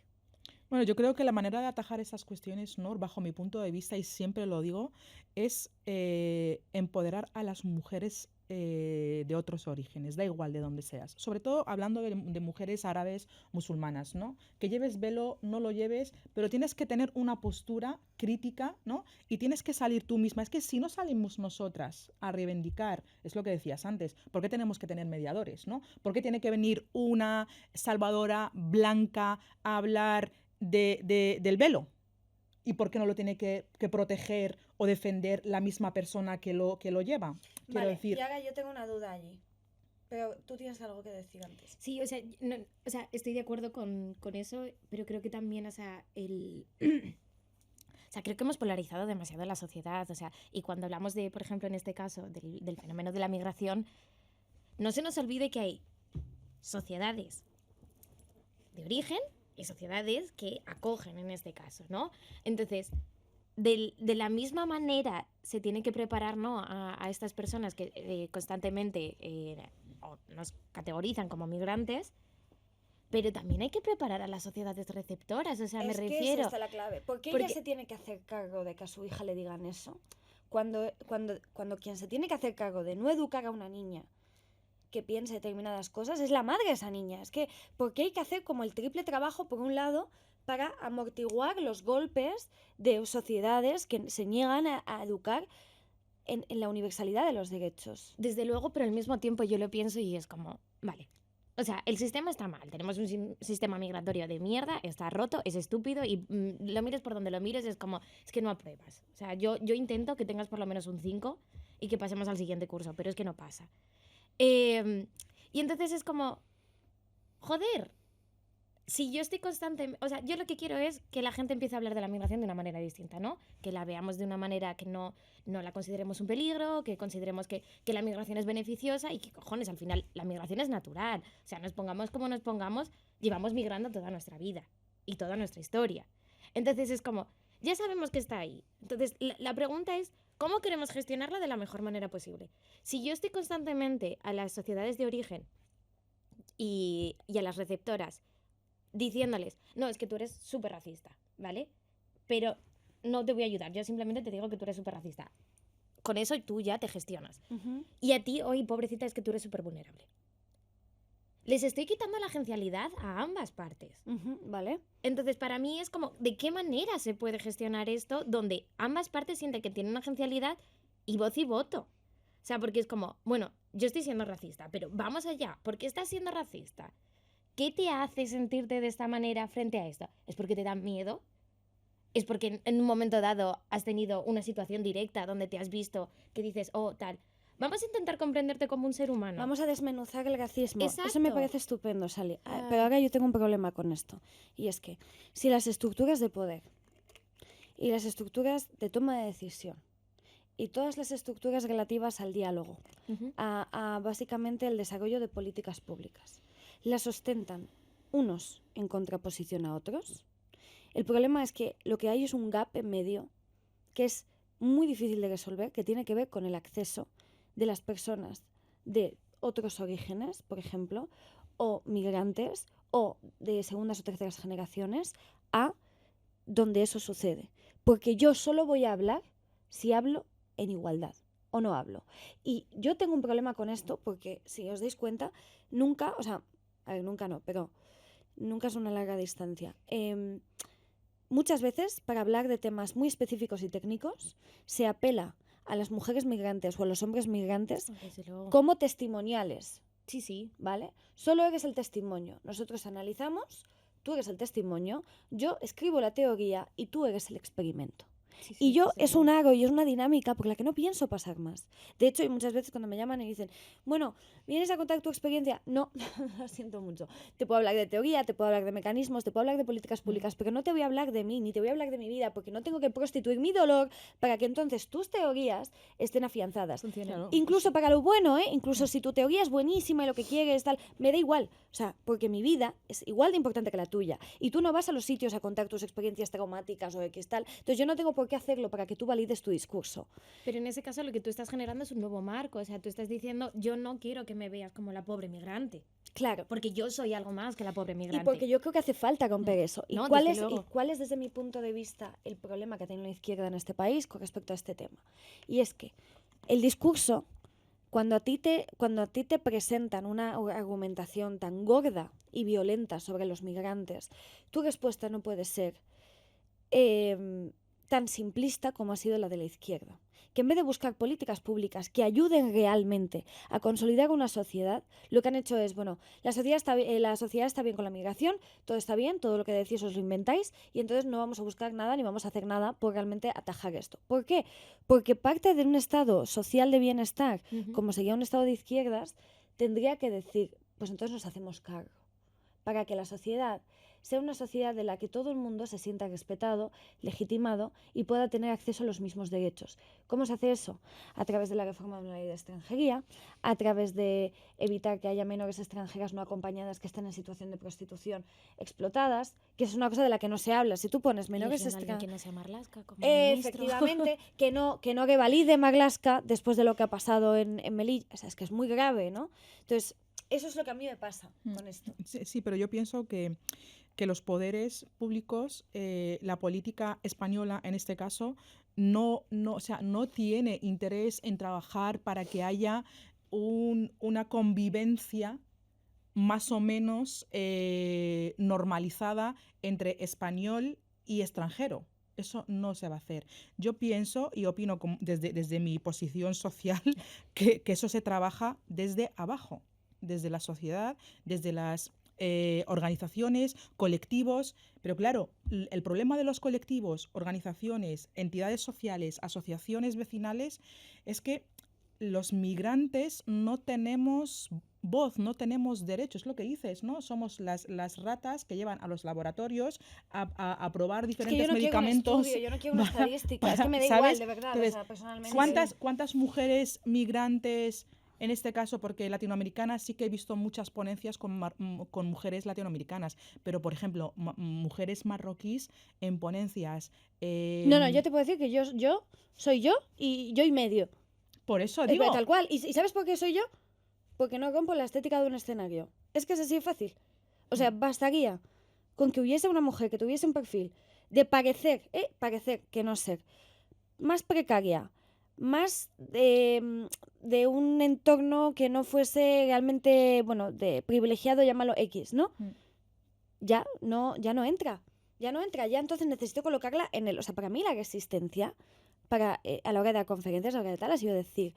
Bueno, yo creo que la manera de atajar esas cuestiones, ¿no?, bajo mi punto de vista, y siempre lo digo, es empoderar a las mujeres de otros orígenes, da igual de dónde seas. Sobre todo hablando de mujeres árabes musulmanas, ¿no? Que lleves velo, no lo lleves, pero tienes que tener una postura crítica, ¿no? Y tienes que salir tú misma. Es que si no salimos nosotras a reivindicar, es lo que decías antes, ¿por qué tenemos que tener mediadores, ¿no? ¿Por qué tiene que venir una salvadora blanca a hablar del velo? ¿Y por qué no lo tiene que proteger o defender la misma persona que lo lleva? Quiero Vale, decir, y ahora yo tengo una duda allí. Pero tú tienes algo que decir antes. Sí, o sea, o sea, estoy de acuerdo con eso, pero creo que también, o sea, o sea, creo que hemos polarizado demasiado la sociedad, o sea, y cuando hablamos de, por ejemplo, en este caso, del fenómeno de la migración, no se nos olvide que hay sociedades de origen y sociedades que acogen en este caso, ¿no? Entonces, de la misma manera se tiene que preparar, ¿no?, a estas personas que constantemente nos categorizan como migrantes, pero también hay que preparar a las sociedades receptoras, o sea, me refiero... Es esta la clave. ¿Por qué ella se tiene que hacer cargo de que a su hija le digan eso? Cuando quien se tiene que hacer cargo de no educar a una niña que piense determinadas cosas es la madre de esa niña. Es que, ¿por qué hay que hacer como el triple trabajo, por un lado, para amortiguar los golpes de sociedades que se niegan a educar en la universalidad de los derechos? Desde luego, pero al mismo tiempo yo lo pienso y es como, vale, o sea, el sistema está mal, tenemos un sistema migratorio de mierda, está roto, es estúpido y lo mires por donde lo mires, es como, es que no apruebas. O sea, yo intento que tengas por lo menos un 5 y que pasemos al siguiente curso, pero es que no pasa. Y entonces es como, joder, si yo estoy constante, o sea, yo lo que quiero es que la gente empiece a hablar de la migración de una manera distinta, ¿no? Que la veamos de una manera que no la consideremos un peligro, que consideremos que la migración es beneficiosa y que, cojones, al final la migración es natural. O sea, nos pongamos como nos pongamos, llevamos migrando toda nuestra vida y toda nuestra historia. Entonces es como, ya sabemos que está ahí. Entonces la pregunta es, ¿cómo queremos gestionarla de la mejor manera posible? Si yo estoy constantemente a las sociedades de origen y a las receptoras diciéndoles, no, es que tú eres súper racista, ¿vale? Pero no te voy a ayudar, yo simplemente te digo que tú eres súper racista. Con eso tú ya te gestionas. Y a ti, hoy, pobrecita, es que tú eres súper vulnerable. Les estoy quitando la agencialidad a ambas partes. ¿Vale? Entonces, para mí es como, ¿de qué manera se puede gestionar esto donde ambas partes sienten que tienen una agencialidad y voz y voto? O sea, porque es como, bueno, yo estoy siendo racista, pero vamos allá, ¿por qué estás siendo racista? ¿Qué te hace sentirte de esta manera frente a esto? ¿Es porque te da miedo? ¿Es porque en un momento dado has tenido una situación directa donde te has visto que dices, oh, tal? Vamos a intentar comprenderte como un ser humano. Vamos a desmenuzar el racismo. Exacto. Eso me parece estupendo, Sally. Pero ahora yo tengo un problema con esto. Y es que si las estructuras de poder y las estructuras de toma de decisión y todas las estructuras relativas al diálogo, a básicamente el desarrollo de políticas públicas, las ostentan unos en contraposición a otros, el problema es que lo que hay es un gap en medio que es muy difícil de resolver, que tiene que ver con el acceso de las personas de otros orígenes, por ejemplo, o migrantes, o de segundas o terceras generaciones, a donde eso sucede. Porque yo solo voy a hablar si hablo en igualdad, o no hablo. Y yo tengo un problema con esto, porque si os dais cuenta, nunca, o sea, a ver, nunca no, pero nunca es una larga distancia. Muchas veces, para hablar de temas muy específicos y técnicos, se apela a las mujeres migrantes o a los hombres migrantes como testimoniales. Sí, sí. ¿Vale? Solo eres el testimonio. Nosotros analizamos, tú eres el testimonio, yo escribo la teoría y tú eres el experimento. Sí, y yo es un aro y es una dinámica por la que no pienso pasar más. De hecho, hay muchas veces cuando me llaman y dicen, bueno, ¿vienes a contar tu experiencia? No, lo siento mucho. Te puedo hablar de teoría, te puedo hablar de mecanismos, te puedo hablar de políticas públicas, pero no te voy a hablar de mí, ni te voy a hablar de mi vida, porque no tengo que prostituir mi dolor para que entonces tus teorías estén afianzadas. Claro. Incluso para lo bueno, incluso si tu teoría es buenísima y lo que quieres, tal, me da igual. O sea, porque mi vida es igual de importante que la tuya. Y tú no vas a los sitios a contar tus experiencias traumáticas o X tal. Entonces yo no tengo por qué hacerlo para que tú valides tu discurso. Pero en ese caso lo que tú estás generando es un nuevo marco. O sea, tú estás diciendo, yo no quiero que me veas como la pobre migrante. Claro. Porque yo soy algo más que la pobre Y migrante. porque yo creo que hace falta romper eso. No, cuál desde es, luego. cuál es, desde mi punto de vista, el problema que tiene la izquierda en este país con respecto a este tema? Y es que el discurso, cuando a ti te presentan una argumentación tan gorda y violenta sobre los migrantes, tu respuesta no puede ser tan simplista como ha sido la de la izquierda. Que en vez de buscar políticas públicas que ayuden realmente a consolidar una sociedad, lo que han hecho es, bueno, la sociedad está bien con la migración, todo está bien, todo lo que decís os lo inventáis, y entonces no vamos a buscar nada ni vamos a hacer nada por realmente atajar esto. ¿Por qué? Porque parte de un estado social de bienestar, como sería un estado de izquierdas, tendría que decir, pues entonces nos hacemos cargo, para que la sociedad sea una sociedad de la que todo el mundo se sienta respetado, legitimado y pueda tener acceso a los mismos derechos. ¿Cómo se hace eso? A través de la reforma de la ley de extranjería, a través de evitar que haya menores extranjeras no acompañadas que estén en situación de prostitución explotadas, que es una cosa de la que no se habla. Si tú pones menores extranjeras... que no sea Marlaska como ministro. Efectivamente, que no revalide Marlaska después de lo que ha pasado en Melilla. O sea, es que es muy grave, ¿no? Entonces, eso es lo que a mí me pasa con esto. Sí, pero yo pienso que los poderes públicos, la política española en este caso, no tiene interés en trabajar para que haya una convivencia más o menos normalizada entre español y extranjero. Eso no se va a hacer. Yo pienso y opino desde mi posición social que eso se trabaja desde abajo, desde la sociedad, desde las organizaciones, colectivos, pero claro, el problema de los colectivos, organizaciones, entidades sociales, asociaciones vecinales, es que los migrantes no tenemos voz, no tenemos derechos, es lo que dices, ¿no? Somos las ratas que llevan a los laboratorios a probar diferentes medicamentos. Yo no quiero una estadística, es que me da igual, de verdad. Entonces, o sea, personalmente. ¿cuántas mujeres migrantes, en este caso, porque latinoamericanas sí que he visto muchas ponencias con mujeres latinoamericanas, pero por ejemplo, mujeres marroquíes en ponencias... No, yo te puedo decir que yo soy yo y medio. Por eso digo... Tal cual. ¿Y sabes por qué soy yo? Porque no rompo la estética de un escenario. Es que es así de fácil. O sea, bastaría con que hubiese una mujer que tuviese un perfil de parecer que no ser, más precaria, más de un entorno que no fuese realmente, bueno, de privilegiado, llámalo X, ¿no? Ya no entra. Ya entonces necesito colocarla en el... O sea, para mí la resistencia a la hora de dar conferencias, a la hora de tal, ha sido decir,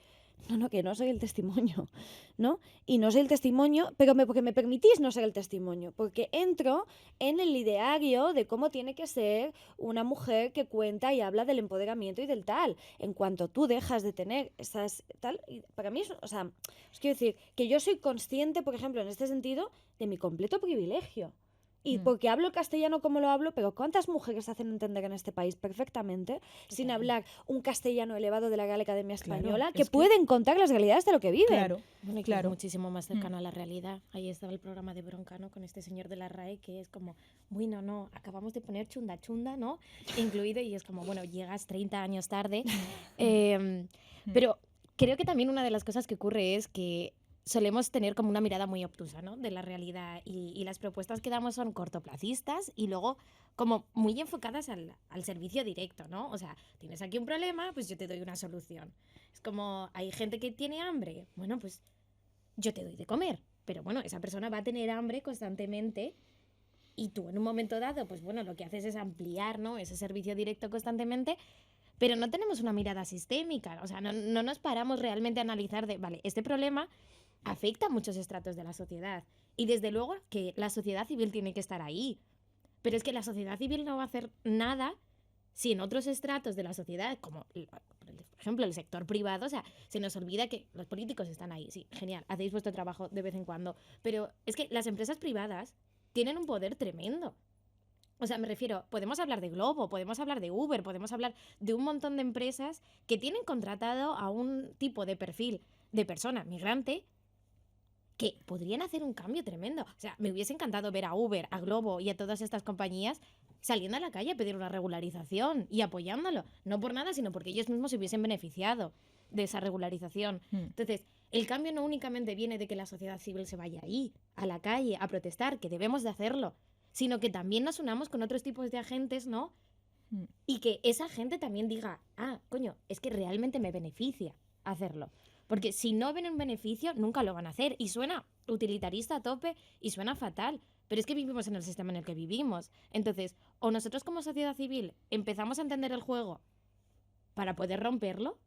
no, que no soy el testimonio, ¿no? Y no soy el testimonio, pero porque me permitís no ser el testimonio, porque entro en el ideario de cómo tiene que ser una mujer que cuenta y habla del empoderamiento y del tal. En cuanto tú dejas de tener esas tal, para mí, o sea, os quiero decir que yo soy consciente, por ejemplo, en este sentido, de mi completo privilegio. Y porque hablo el castellano como lo hablo, pero ¿cuántas mujeres hacen entender en este país perfectamente, sin hablar un castellano elevado de la Real Academia Española, que pueden contar las realidades de lo que viven? Claro, bueno, y que es muchísimo más cercano a la realidad. Ahí estaba el programa de Broncano con este señor de la RAE, que es como, bueno, no, acabamos de poner chunda, ¿no? Incluido, y es como, bueno, llegas 30 años tarde. Pero creo que también una de las cosas que ocurre es que solemos tener como una mirada muy obtusa, ¿no?, de la realidad, y las propuestas que damos son cortoplacistas y luego como muy enfocadas al servicio directo, ¿no? O sea, tienes aquí un problema, pues yo te doy una solución. Es como, hay gente que tiene hambre, bueno, pues yo te doy de comer, pero bueno, esa persona va a tener hambre constantemente y tú en un momento dado, pues bueno, lo que haces es ampliar, ¿no?, ese servicio directo constantemente, pero no tenemos una mirada sistémica, o sea, no nos paramos realmente a analizar vale, este problema afecta a muchos estratos de la sociedad. Y desde luego que la sociedad civil tiene que estar ahí. Pero es que la sociedad civil no va a hacer nada si en otros estratos de la sociedad, como por ejemplo el sector privado, o sea, se nos olvida que los políticos están ahí. Sí, genial, hacéis vuestro trabajo de vez en cuando. Pero es que las empresas privadas tienen un poder tremendo. O sea, me refiero, podemos hablar de Globo, podemos hablar de Uber, podemos hablar de un montón de empresas que tienen contratado a un tipo de perfil de persona migrante que podrían hacer un cambio tremendo. O sea, me hubiese encantado ver a Uber, a Globo y a todas estas compañías saliendo a la calle a pedir una regularización y apoyándolo. No por nada, sino porque ellos mismos se hubiesen beneficiado de esa regularización. Entonces, el cambio no únicamente viene de que la sociedad civil se vaya ahí, a la calle, a protestar, que debemos de hacerlo, sino que también nos unamos con otros tipos de agentes, ¿no? Y que esa gente también diga, coño, es que realmente me beneficia hacerlo. Porque si no ven un beneficio, nunca lo van a hacer. Y suena utilitarista a tope y suena fatal. Pero es que vivimos en el sistema en el que vivimos. Entonces, o nosotros como sociedad civil empezamos a entender el juego para poder romperlo,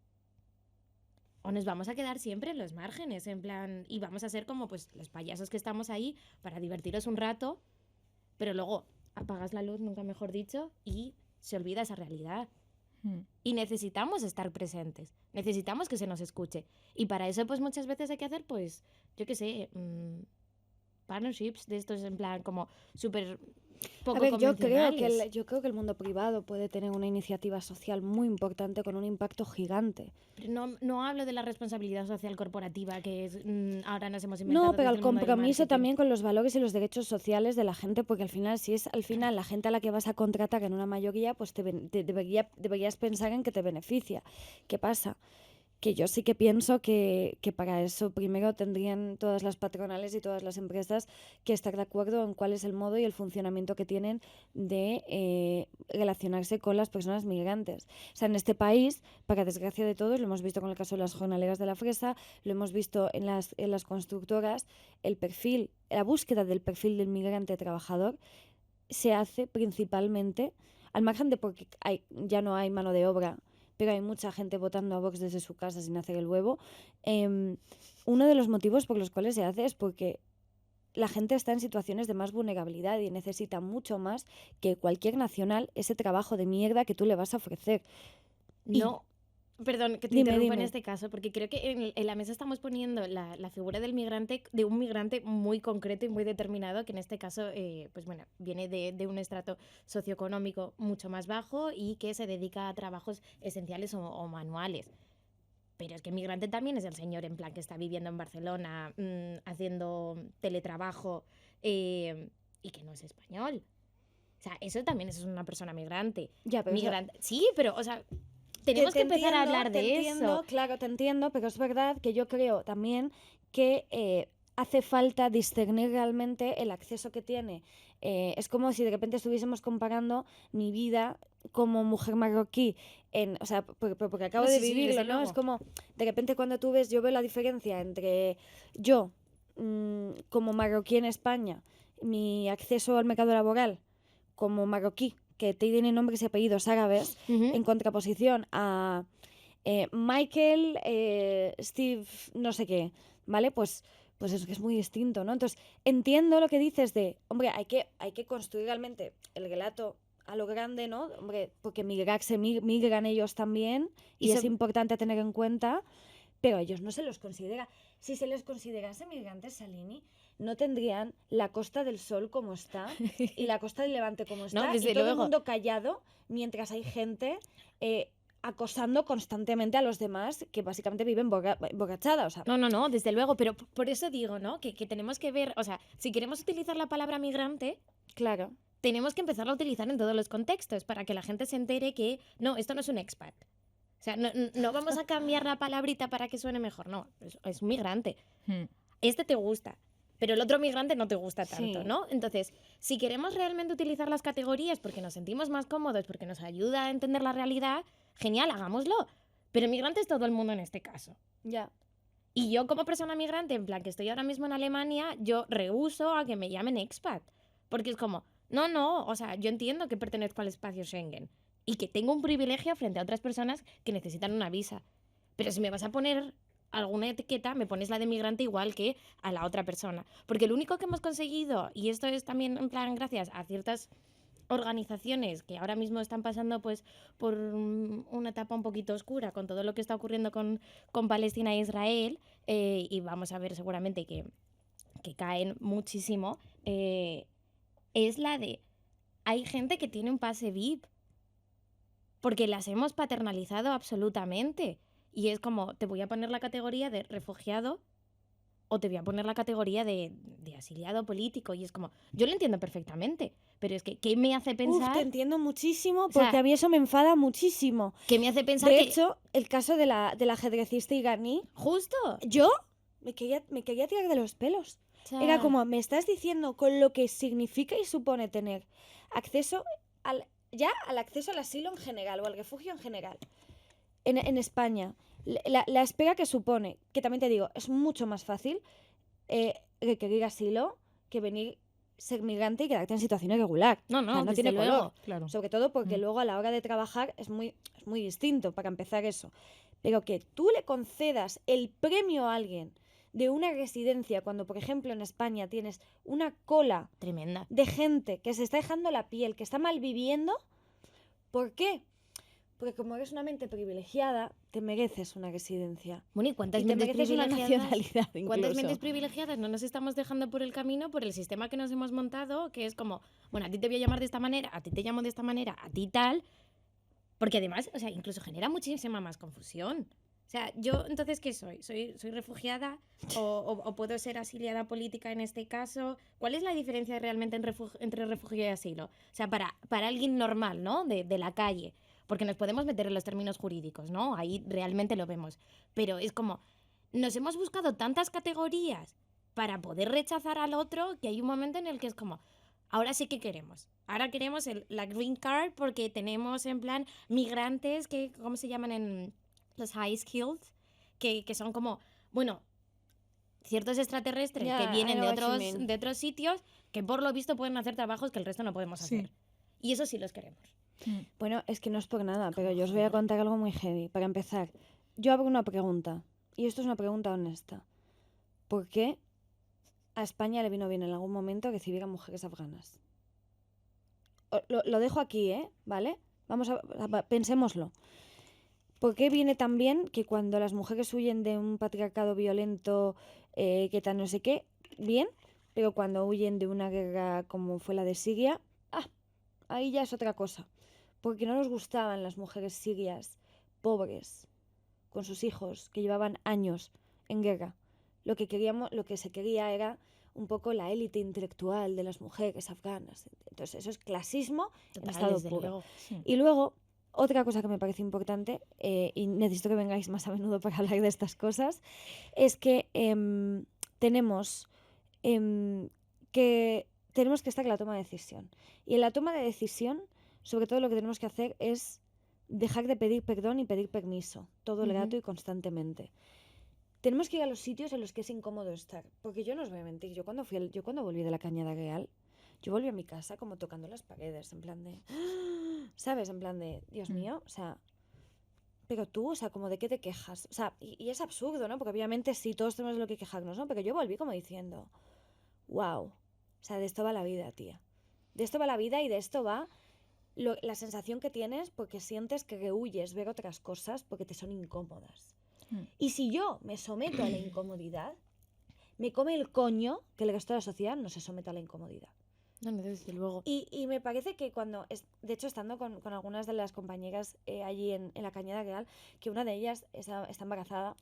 o nos vamos a quedar siempre en los márgenes, en plan, y vamos a ser como pues los payasos que estamos ahí para divertiros un rato, pero luego apagas la luz, nunca mejor dicho, y se olvida esa realidad. Y necesitamos estar presentes, necesitamos que se nos escuche. Y para eso pues muchas veces hay que hacer pues, yo qué sé, partnerships de estos en plan como súper poco A ver, convencionales. yo creo que el mundo privado puede tener una iniciativa social muy importante con un impacto gigante. Pero no hablo de la responsabilidad social corporativa que es, ahora nos hemos inventado. No, pero desde el el mundo del compromiso marketing. también con los valores y los derechos sociales de la gente, porque al final, si es al final la gente a la que vas a contratar en una mayoría, pues deberías pensar en que te beneficia. ¿Qué pasa? Que yo sí que pienso que para eso primero tendrían todas las patronales y todas las empresas que estar de acuerdo en cuál es el modo y el funcionamiento que tienen de relacionarse con las personas migrantes. O sea, en este país, para desgracia de todos, lo hemos visto con el caso de las jornaleras de la fresa, lo hemos visto en las constructoras, la búsqueda del perfil del migrante trabajador se hace principalmente, al margen de porque ya no hay mano de obra, pero hay mucha gente votando a Vox desde su casa sin hacer el huevo. Uno de los motivos por los cuales se hace es porque la gente está en situaciones de más vulnerabilidad y necesita mucho más que cualquier nacional ese trabajo de mierda que tú le vas a ofrecer. No, perdón que te Dime, interrumpa en dime. este caso, porque creo que en la mesa estamos poniendo la figura del migrante, de un migrante muy concreto y muy determinado, que en este caso, pues bueno, viene de un estrato socioeconómico mucho más bajo y que se dedica a trabajos esenciales o manuales. Pero es que migrante también es el señor en plan que está viviendo en Barcelona, haciendo teletrabajo y que no es español. O sea, eso también es una persona migrante. Ya, pero Migrante. Sí, pero, o sea, tenemos que empezar a hablar de eso. Claro, te entiendo, pero es verdad que yo creo también que hace falta discernir realmente el acceso que tiene. Es como si de repente estuviésemos comparando mi vida como mujer marroquí, o sea, porque acabo No, de sí, sí, vivirlo, desde ¿no? luego. Es como, de repente cuando yo veo la diferencia entre yo, como marroquí en España, mi acceso al mercado laboral como marroquí, que tiene nombres y apellidos árabes, en contraposición a Michael, Steve, no sé qué, ¿vale? Pues eso que es muy distinto, ¿no? Entonces, entiendo lo que dices de, hombre, hay que construir realmente el relato a lo grande, ¿no? Hombre, porque migran ellos también y es importante tener en cuenta, pero a ellos no se los considera. Si se les considerase migrantes, Salini, no tendrían la Costa del Sol como está y la Costa del Levante como está, No, y desde todo luego. el mundo callado mientras hay gente acosando constantemente a los demás que básicamente viven borrachada. O sea, No, desde luego, pero por eso digo, ¿no? Que tenemos que ver, o sea, si queremos utilizar la palabra migrante, claro. tenemos que empezarla a utilizar en todos los contextos para que la gente se entere que, no, esto no es un expat. O sea, no vamos a cambiar la palabrita para que suene mejor, no, es un migrante. Este te gusta, pero el otro migrante no te gusta tanto, Sí. ¿no? Entonces, si queremos realmente utilizar las categorías porque nos sentimos más cómodos, porque nos ayuda a entender la realidad, genial, hagámoslo. Pero migrante es todo el mundo en este caso. Ya. Y yo como persona migrante, en plan que estoy ahora mismo en Alemania, yo rehúso a que me llamen expat. Porque es como, no, o sea, yo entiendo que pertenezco al espacio Schengen y que tengo un privilegio frente a otras personas que necesitan una visa. Pero si me vas a poner alguna etiqueta, me pones la de migrante igual que a la otra persona. Porque lo único que hemos conseguido, y esto es también en plan gracias a ciertas organizaciones que ahora mismo están pasando pues por una etapa un poquito oscura con todo lo que está ocurriendo con Palestina e Israel, y vamos a ver seguramente que caen muchísimo, es la de hay gente que tiene un pase VIP porque las hemos paternalizado absolutamente y es como te voy a poner la categoría de refugiado o te voy a poner la categoría de asiliado político. Y es como, yo lo entiendo perfectamente, pero es que, ¿qué me hace pensar? Te entiendo muchísimo, O sea, porque a mí eso me enfada muchísimo. ¿Qué me hace pensar De que...? hecho, el caso del ajedrecista iraní, Justo. yo me quería tirar de los pelos. O sea, Era como, me estás diciendo con lo que significa y supone tener acceso al acceso al asilo en general o al refugio en general en España. La espera que supone, que también te digo, es mucho más fácil requerir asilo que venir ser migrante y quedarte en situación irregular. No, O sea, no desde tiene luego. color. Claro. Sobre todo porque Mm. luego a la hora de trabajar es muy distinto, para empezar eso. Pero que tú le concedas el premio a alguien de una residencia cuando, por ejemplo, en España tienes una cola Tremenda. de gente que se está dejando la piel, que está mal viviendo, ¿por qué? Porque como eres una mente privilegiada, te mereces una residencia. Bueno, ¿y cuántas Y te mentes mereces una privilegiadas? nacionalidad ¿Cuántas incluso. mentes privilegiadas no nos estamos dejando por el camino por el sistema que nos hemos montado? Que es como, bueno, a ti te voy a llamar de esta manera, a ti te llamo de esta manera, a ti tal. Porque además, o sea, incluso genera muchísima más confusión. O sea, yo entonces, ¿qué soy? ¿Soy refugiada o puedo ser asiliada política en este caso? ¿Cuál es la diferencia realmente entre refugio y asilo? O sea, para alguien normal, ¿no? De la calle. Porque nos podemos meter en los términos jurídicos, ¿no? Ahí realmente lo vemos. Pero es como, nos hemos buscado tantas categorías para poder rechazar al otro que hay un momento en el que es como, ahora sí que queremos. Ahora queremos la green card porque tenemos en plan migrantes que, ¿cómo se llaman en los high skilled? Que son como, bueno, ciertos extraterrestres Ya, que vienen I de know what you otros, mean. de otros sitios que por lo visto pueden hacer trabajos que el resto no podemos Sí. hacer. Y eso sí los queremos. Mm. Bueno, es que no es por nada, pero Como, yo os voy a joder. contar algo muy heavy. Para empezar, yo abro una pregunta, y esto es una pregunta honesta. ¿Por qué a España le vino bien en algún momento recibir a mujeres afganas? Lo dejo aquí, ¿vale? Vamos pensémoslo. ¿Por qué viene tan bien que cuando las mujeres huyen de un patriarcado violento, que tal no sé qué, bien, pero cuando huyen de una guerra como fue la de Siria, ahí ya es otra cosa? Porque no nos gustaban las mujeres sirias pobres, con sus hijos, que llevaban años en guerra. Lo que se quería era un poco la élite intelectual de las mujeres afganas. Entonces eso es clasismo en Total, estado desde puro. luego. Sí. Y luego, otra cosa que me parece importante, y necesito que vengáis más a menudo para hablar de estas cosas, es que tenemos que estar en la toma de decisión. Y en la toma de decisión, sobre todo lo que tenemos que hacer es dejar de pedir perdón y pedir permiso todo el rato y constantemente. Tenemos que ir a los sitios en los que es incómodo estar. Porque yo no os voy a mentir, yo cuando volví de la Cañada Real, yo volví a mi casa como tocando las paredes, en plan de... ¿Sabes? En plan de, Dios mío, o sea... Pero tú, o sea, como de qué te quejas. O sea, y es absurdo, ¿no? Porque obviamente sí, todos tenemos de lo que quejarnos, ¿no? Pero yo volví como diciendo, wow, o sea, de esto va la vida, tía. De esto va la vida y de esto va la sensación que tienes porque sientes que rehuyes ver otras cosas porque te son incómodas. Y si yo me someto a la incomodidad, me come el coño que el resto de la sociedad no se someta a la incomodidad. No, desde luego. Y me parece que de hecho estando con algunas de las compañeras allí en la Cañada Real, que una de ellas está embarazada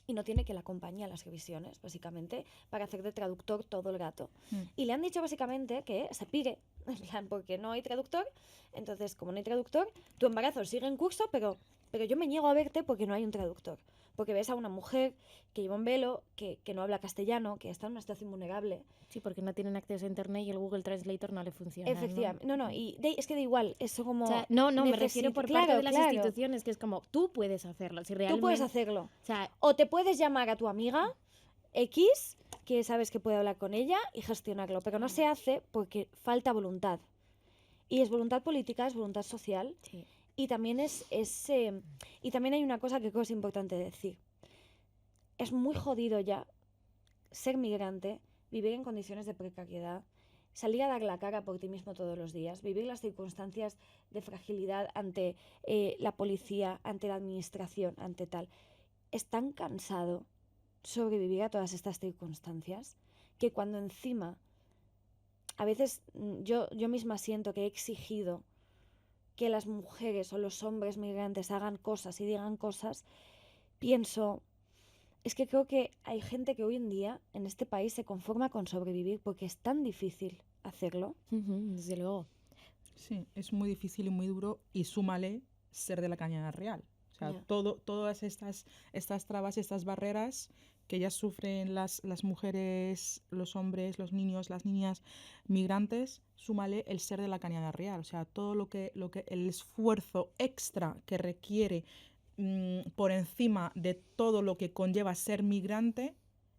y no tiene que la acompañe a las revisiones, básicamente, para hacer de traductor todo el rato. Y le han dicho básicamente que se pire, en plan, porque no hay traductor, entonces como no hay traductor, tu embarazo sigue en curso, pero yo me niego a verte porque no hay un traductor. Porque ves a una mujer que lleva un velo, que no habla castellano, que está en una situación vulnerable. Sí, porque no tienen acceso a internet y el Google Translator no le funciona. Efectivamente. No, y es que da igual, eso como... O sea, no, me refiero por parte de las instituciones, que es como, tú puedes hacerlo. Si realmente... Tú puedes hacerlo. O sea, o te puedes llamar a tu amiga X, que sabes que puede hablar con ella, y gestionarlo. Pero no se hace porque falta voluntad. Y es voluntad política, es voluntad social. sí. Y también y también hay una cosa que creo que es importante decir. Es muy jodido ya ser migrante, vivir en condiciones de precariedad, salir a dar la cara por ti mismo todos los días, vivir las circunstancias de fragilidad ante la policía, ante la administración, ante tal. Es tan cansado sobrevivir a todas estas circunstancias que cuando encima, a veces yo misma siento que he exigido que las mujeres o los hombres migrantes hagan cosas y digan cosas, pienso, es que creo que hay gente que hoy en día en este país se conforma con sobrevivir porque es tan difícil hacerlo. Desde luego. Sí, es muy difícil y muy duro, y súmale ser de la Cañada Real. O sea, Ya. todas estas trabas, estas barreras que ya sufren las mujeres, los hombres, los niños, las niñas migrantes, súmale el ser de la Cañada Real. O sea, todo lo que el esfuerzo extra que requiere por encima de todo lo que conlleva ser migrante,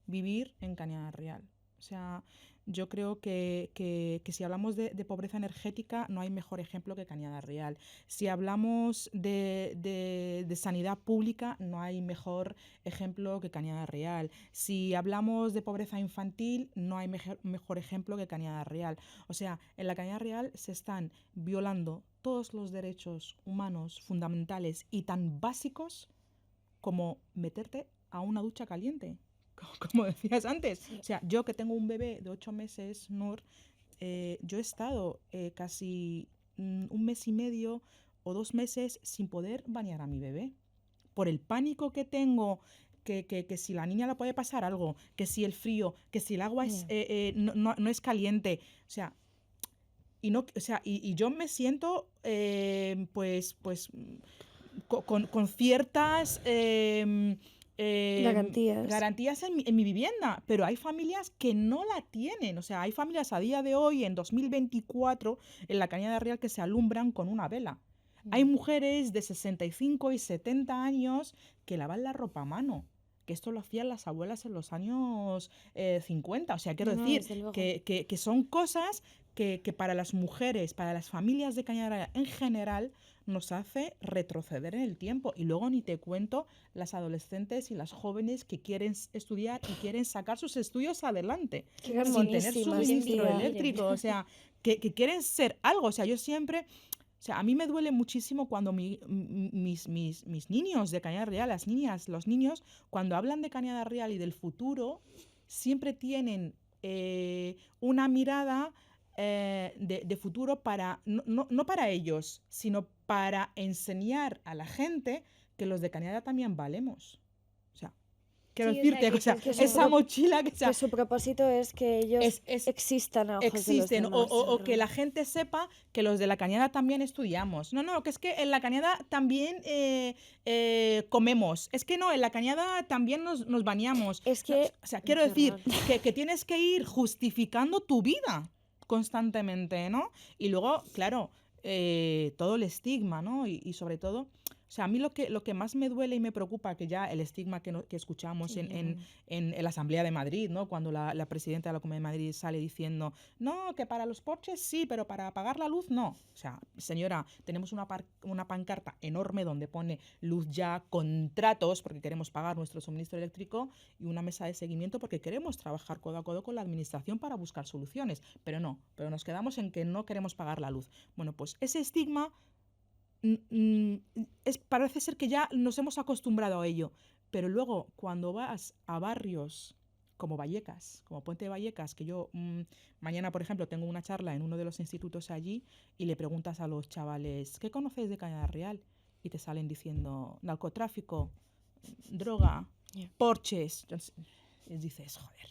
vivir en Cañada Real. O sea, yo creo que si hablamos de pobreza energética, no hay mejor ejemplo que Cañada Real. Si hablamos de sanidad pública, no hay mejor ejemplo que Cañada Real. Si hablamos de pobreza infantil, no hay mejor ejemplo que Cañada Real. O sea, en la Cañada Real se están violando todos los derechos humanos fundamentales y tan básicos como meterte a una ducha caliente. Como decías antes, o sea, yo que tengo un bebé de 8 meses, Nur, yo he estado casi un mes y medio o 2 meses sin poder bañar a mi bebé. Por el pánico que tengo, que si la niña le puede pasar algo, que si el frío, que si el agua no es caliente, o sea, y yo me siento pues con ciertas garantías en mi vivienda, pero hay familias que no la tienen. O sea, hay familias a día de hoy, en 2024, en la Cañada Real, que se alumbran con una vela. Hay mujeres de 65 y 70 años que lavan la ropa a mano, que esto lo hacían las abuelas en los años 50. O sea, quiero decir que son cosas que para las mujeres, para las familias de Cañada Real en general, nos hace retroceder en el tiempo. Y luego ni te cuento las adolescentes y las jóvenes que quieren estudiar y quieren sacar sus estudios adelante sin tener suministro eléctrico. O sea, que quieren ser algo. O sea, yo siempre... O sea, a mí me duele muchísimo cuando mis niños de Cañada Real, las niñas, los niños, cuando hablan de Cañada Real y del futuro, siempre tienen una mirada de futuro para no para ellos, sino para enseñar a la gente que los de Cañada también valemos. O sea, quiero decirte, esa mochila que su propósito es que ellos existan a ojos existen, de los demás, o que la gente sepa que los de la Cañada también estudiamos. No, que es que en la Cañada también comemos. Es que no, en la Cañada también nos bañamos. Es que, o sea, quiero decir que tienes que ir justificando tu vida constantemente, ¿no? Y luego, claro, todo el estigma, ¿no? Y sobre todo, o sea, a mí lo que más me duele y me preocupa, que ya el estigma que escuchamos en la Asamblea de Madrid, ¿no? Cuando la presidenta de la Comunidad de Madrid sale diciendo, no, que para los porches sí, pero para apagar la luz no. O sea, señora, tenemos una pancarta enorme donde pone luz ya, contratos, porque queremos pagar nuestro suministro eléctrico, y una mesa de seguimiento porque queremos trabajar codo a codo con la administración para buscar soluciones. Pero nos quedamos en que no queremos pagar la luz. Bueno, pues ese estigma parece ser que ya nos hemos acostumbrado a ello, pero luego cuando vas a barrios como Vallecas, como Puente de Vallecas, que yo mañana, por ejemplo, tengo una charla en uno de los institutos allí y le preguntas a los chavales, ¿qué conocéis de Cañada Real? Y te salen diciendo narcotráfico, droga, porches. Y dices, joder,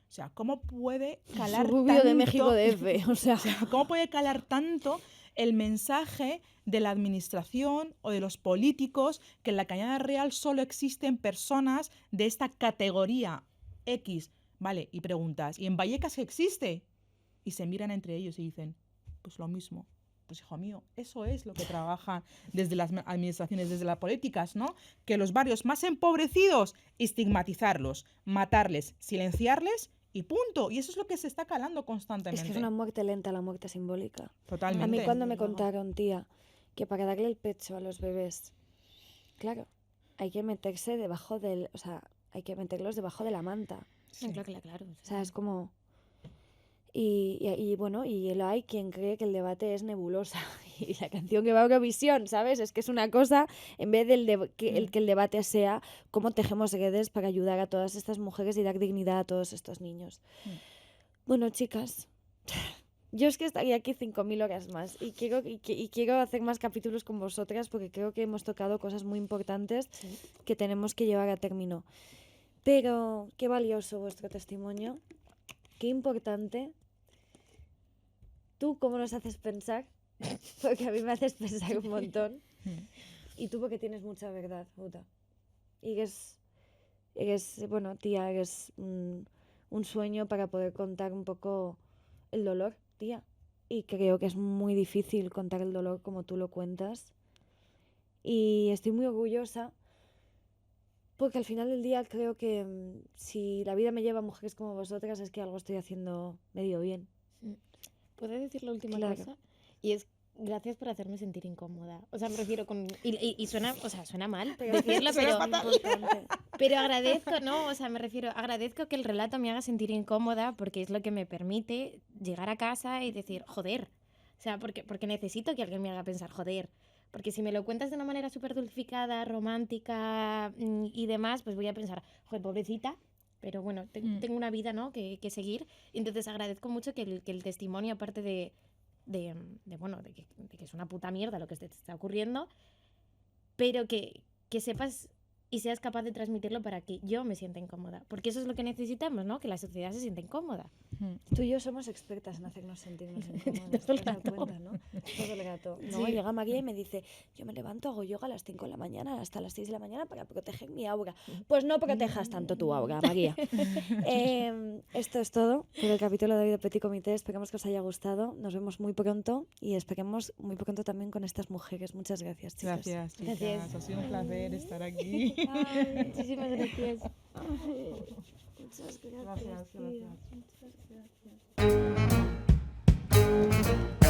o sea, ¿cómo puede calar tanto? de México DF, o sea, ¿cómo puede calar tanto el mensaje de la administración o de los políticos que en la Cañada Real solo existen personas de esta categoría X? Vale, y preguntas, ¿y en Vallecas existe? Y se miran entre ellos y dicen, pues lo mismo. Pues hijo mío, eso es lo que trabajan desde las administraciones, desde las políticas, ¿no? Que los barrios más empobrecidos, estigmatizarlos, matarles, silenciarles y punto. Y eso es lo que se está calando constantemente. Es que es una muerte lenta, la muerte simbólica. Totalmente. A mí cuando me contaron, tía, que para darle el pecho a los bebés, claro, hay que meterse debajo del... O sea, hay que meterlos debajo de la manta. Sí. Claro. O sea, es como... Y bueno, y hay quien cree que el debate es Nebulosa y la canción que va a Eurovisión, ¿sabes? Es que es una cosa, en vez de que el debate sea cómo tejemos redes para ayudar a todas estas mujeres y dar dignidad a todos estos niños. Bueno, chicas, yo es que estaría aquí 5.000 horas más y quiero hacer más capítulos con vosotras porque creo que hemos tocado cosas muy importantes que tenemos que llevar a término. Pero qué valioso vuestro testimonio, qué importante. ¿Tú cómo nos haces pensar? Porque a mí me haces pensar un montón. Y tú porque tienes mucha verdad, Uta. Y bueno, tía, eres un sueño para poder contar un poco el dolor, tía. Y creo que es muy difícil contar el dolor como tú lo cuentas. Y estoy muy orgullosa porque al final del día creo que si la vida me lleva a mujeres como vosotras es que algo estoy haciendo medio bien. ¿Puedo decir la última Claro. cosa? Y es gracias por hacerme sentir incómoda. O sea, me refiero con... Y suena, o sea, suena mal decirlo, pero agradezco, ¿no? O sea, me refiero, agradezco que el relato me haga sentir incómoda porque es lo que me permite llegar a casa y decir, joder. O sea, porque necesito que alguien me haga pensar, joder. Porque si me lo cuentas de una manera súper dulcificada, romántica y demás, pues voy a pensar, joder, pobrecita. Pero bueno, tengo una vida, ¿no? que seguir. Entonces agradezco mucho que el testimonio, aparte de que es una puta mierda lo que te está ocurriendo, pero que sepas y seas capaz de transmitirlo para que yo me sienta incómoda. Porque eso es lo que necesitamos, ¿no? Que la sociedad se sienta incómoda. Tú y yo somos expertas en hacernos sentirnos incómodas. Todo el ¿Te das rato. cuenta, no? Todo el rato. No, Sí. llega María y me dice, yo me levanto, hago yoga a las 5 de la mañana hasta las 6 de la mañana para proteger mi aura. Pues no protejas tanto tu aura, María. Esto es todo por el capítulo de hoy de Petit Comité. Esperemos que os haya gustado. Nos vemos muy pronto y esperemos muy pronto también con estas mujeres. Muchas gracias, chicas. Gracias, chicas. Gracias. Ha sido un placer estar aquí. Ay, Muchísimas gracias. muchas gracias. Gracias, tía. gracias. Muchas gracias.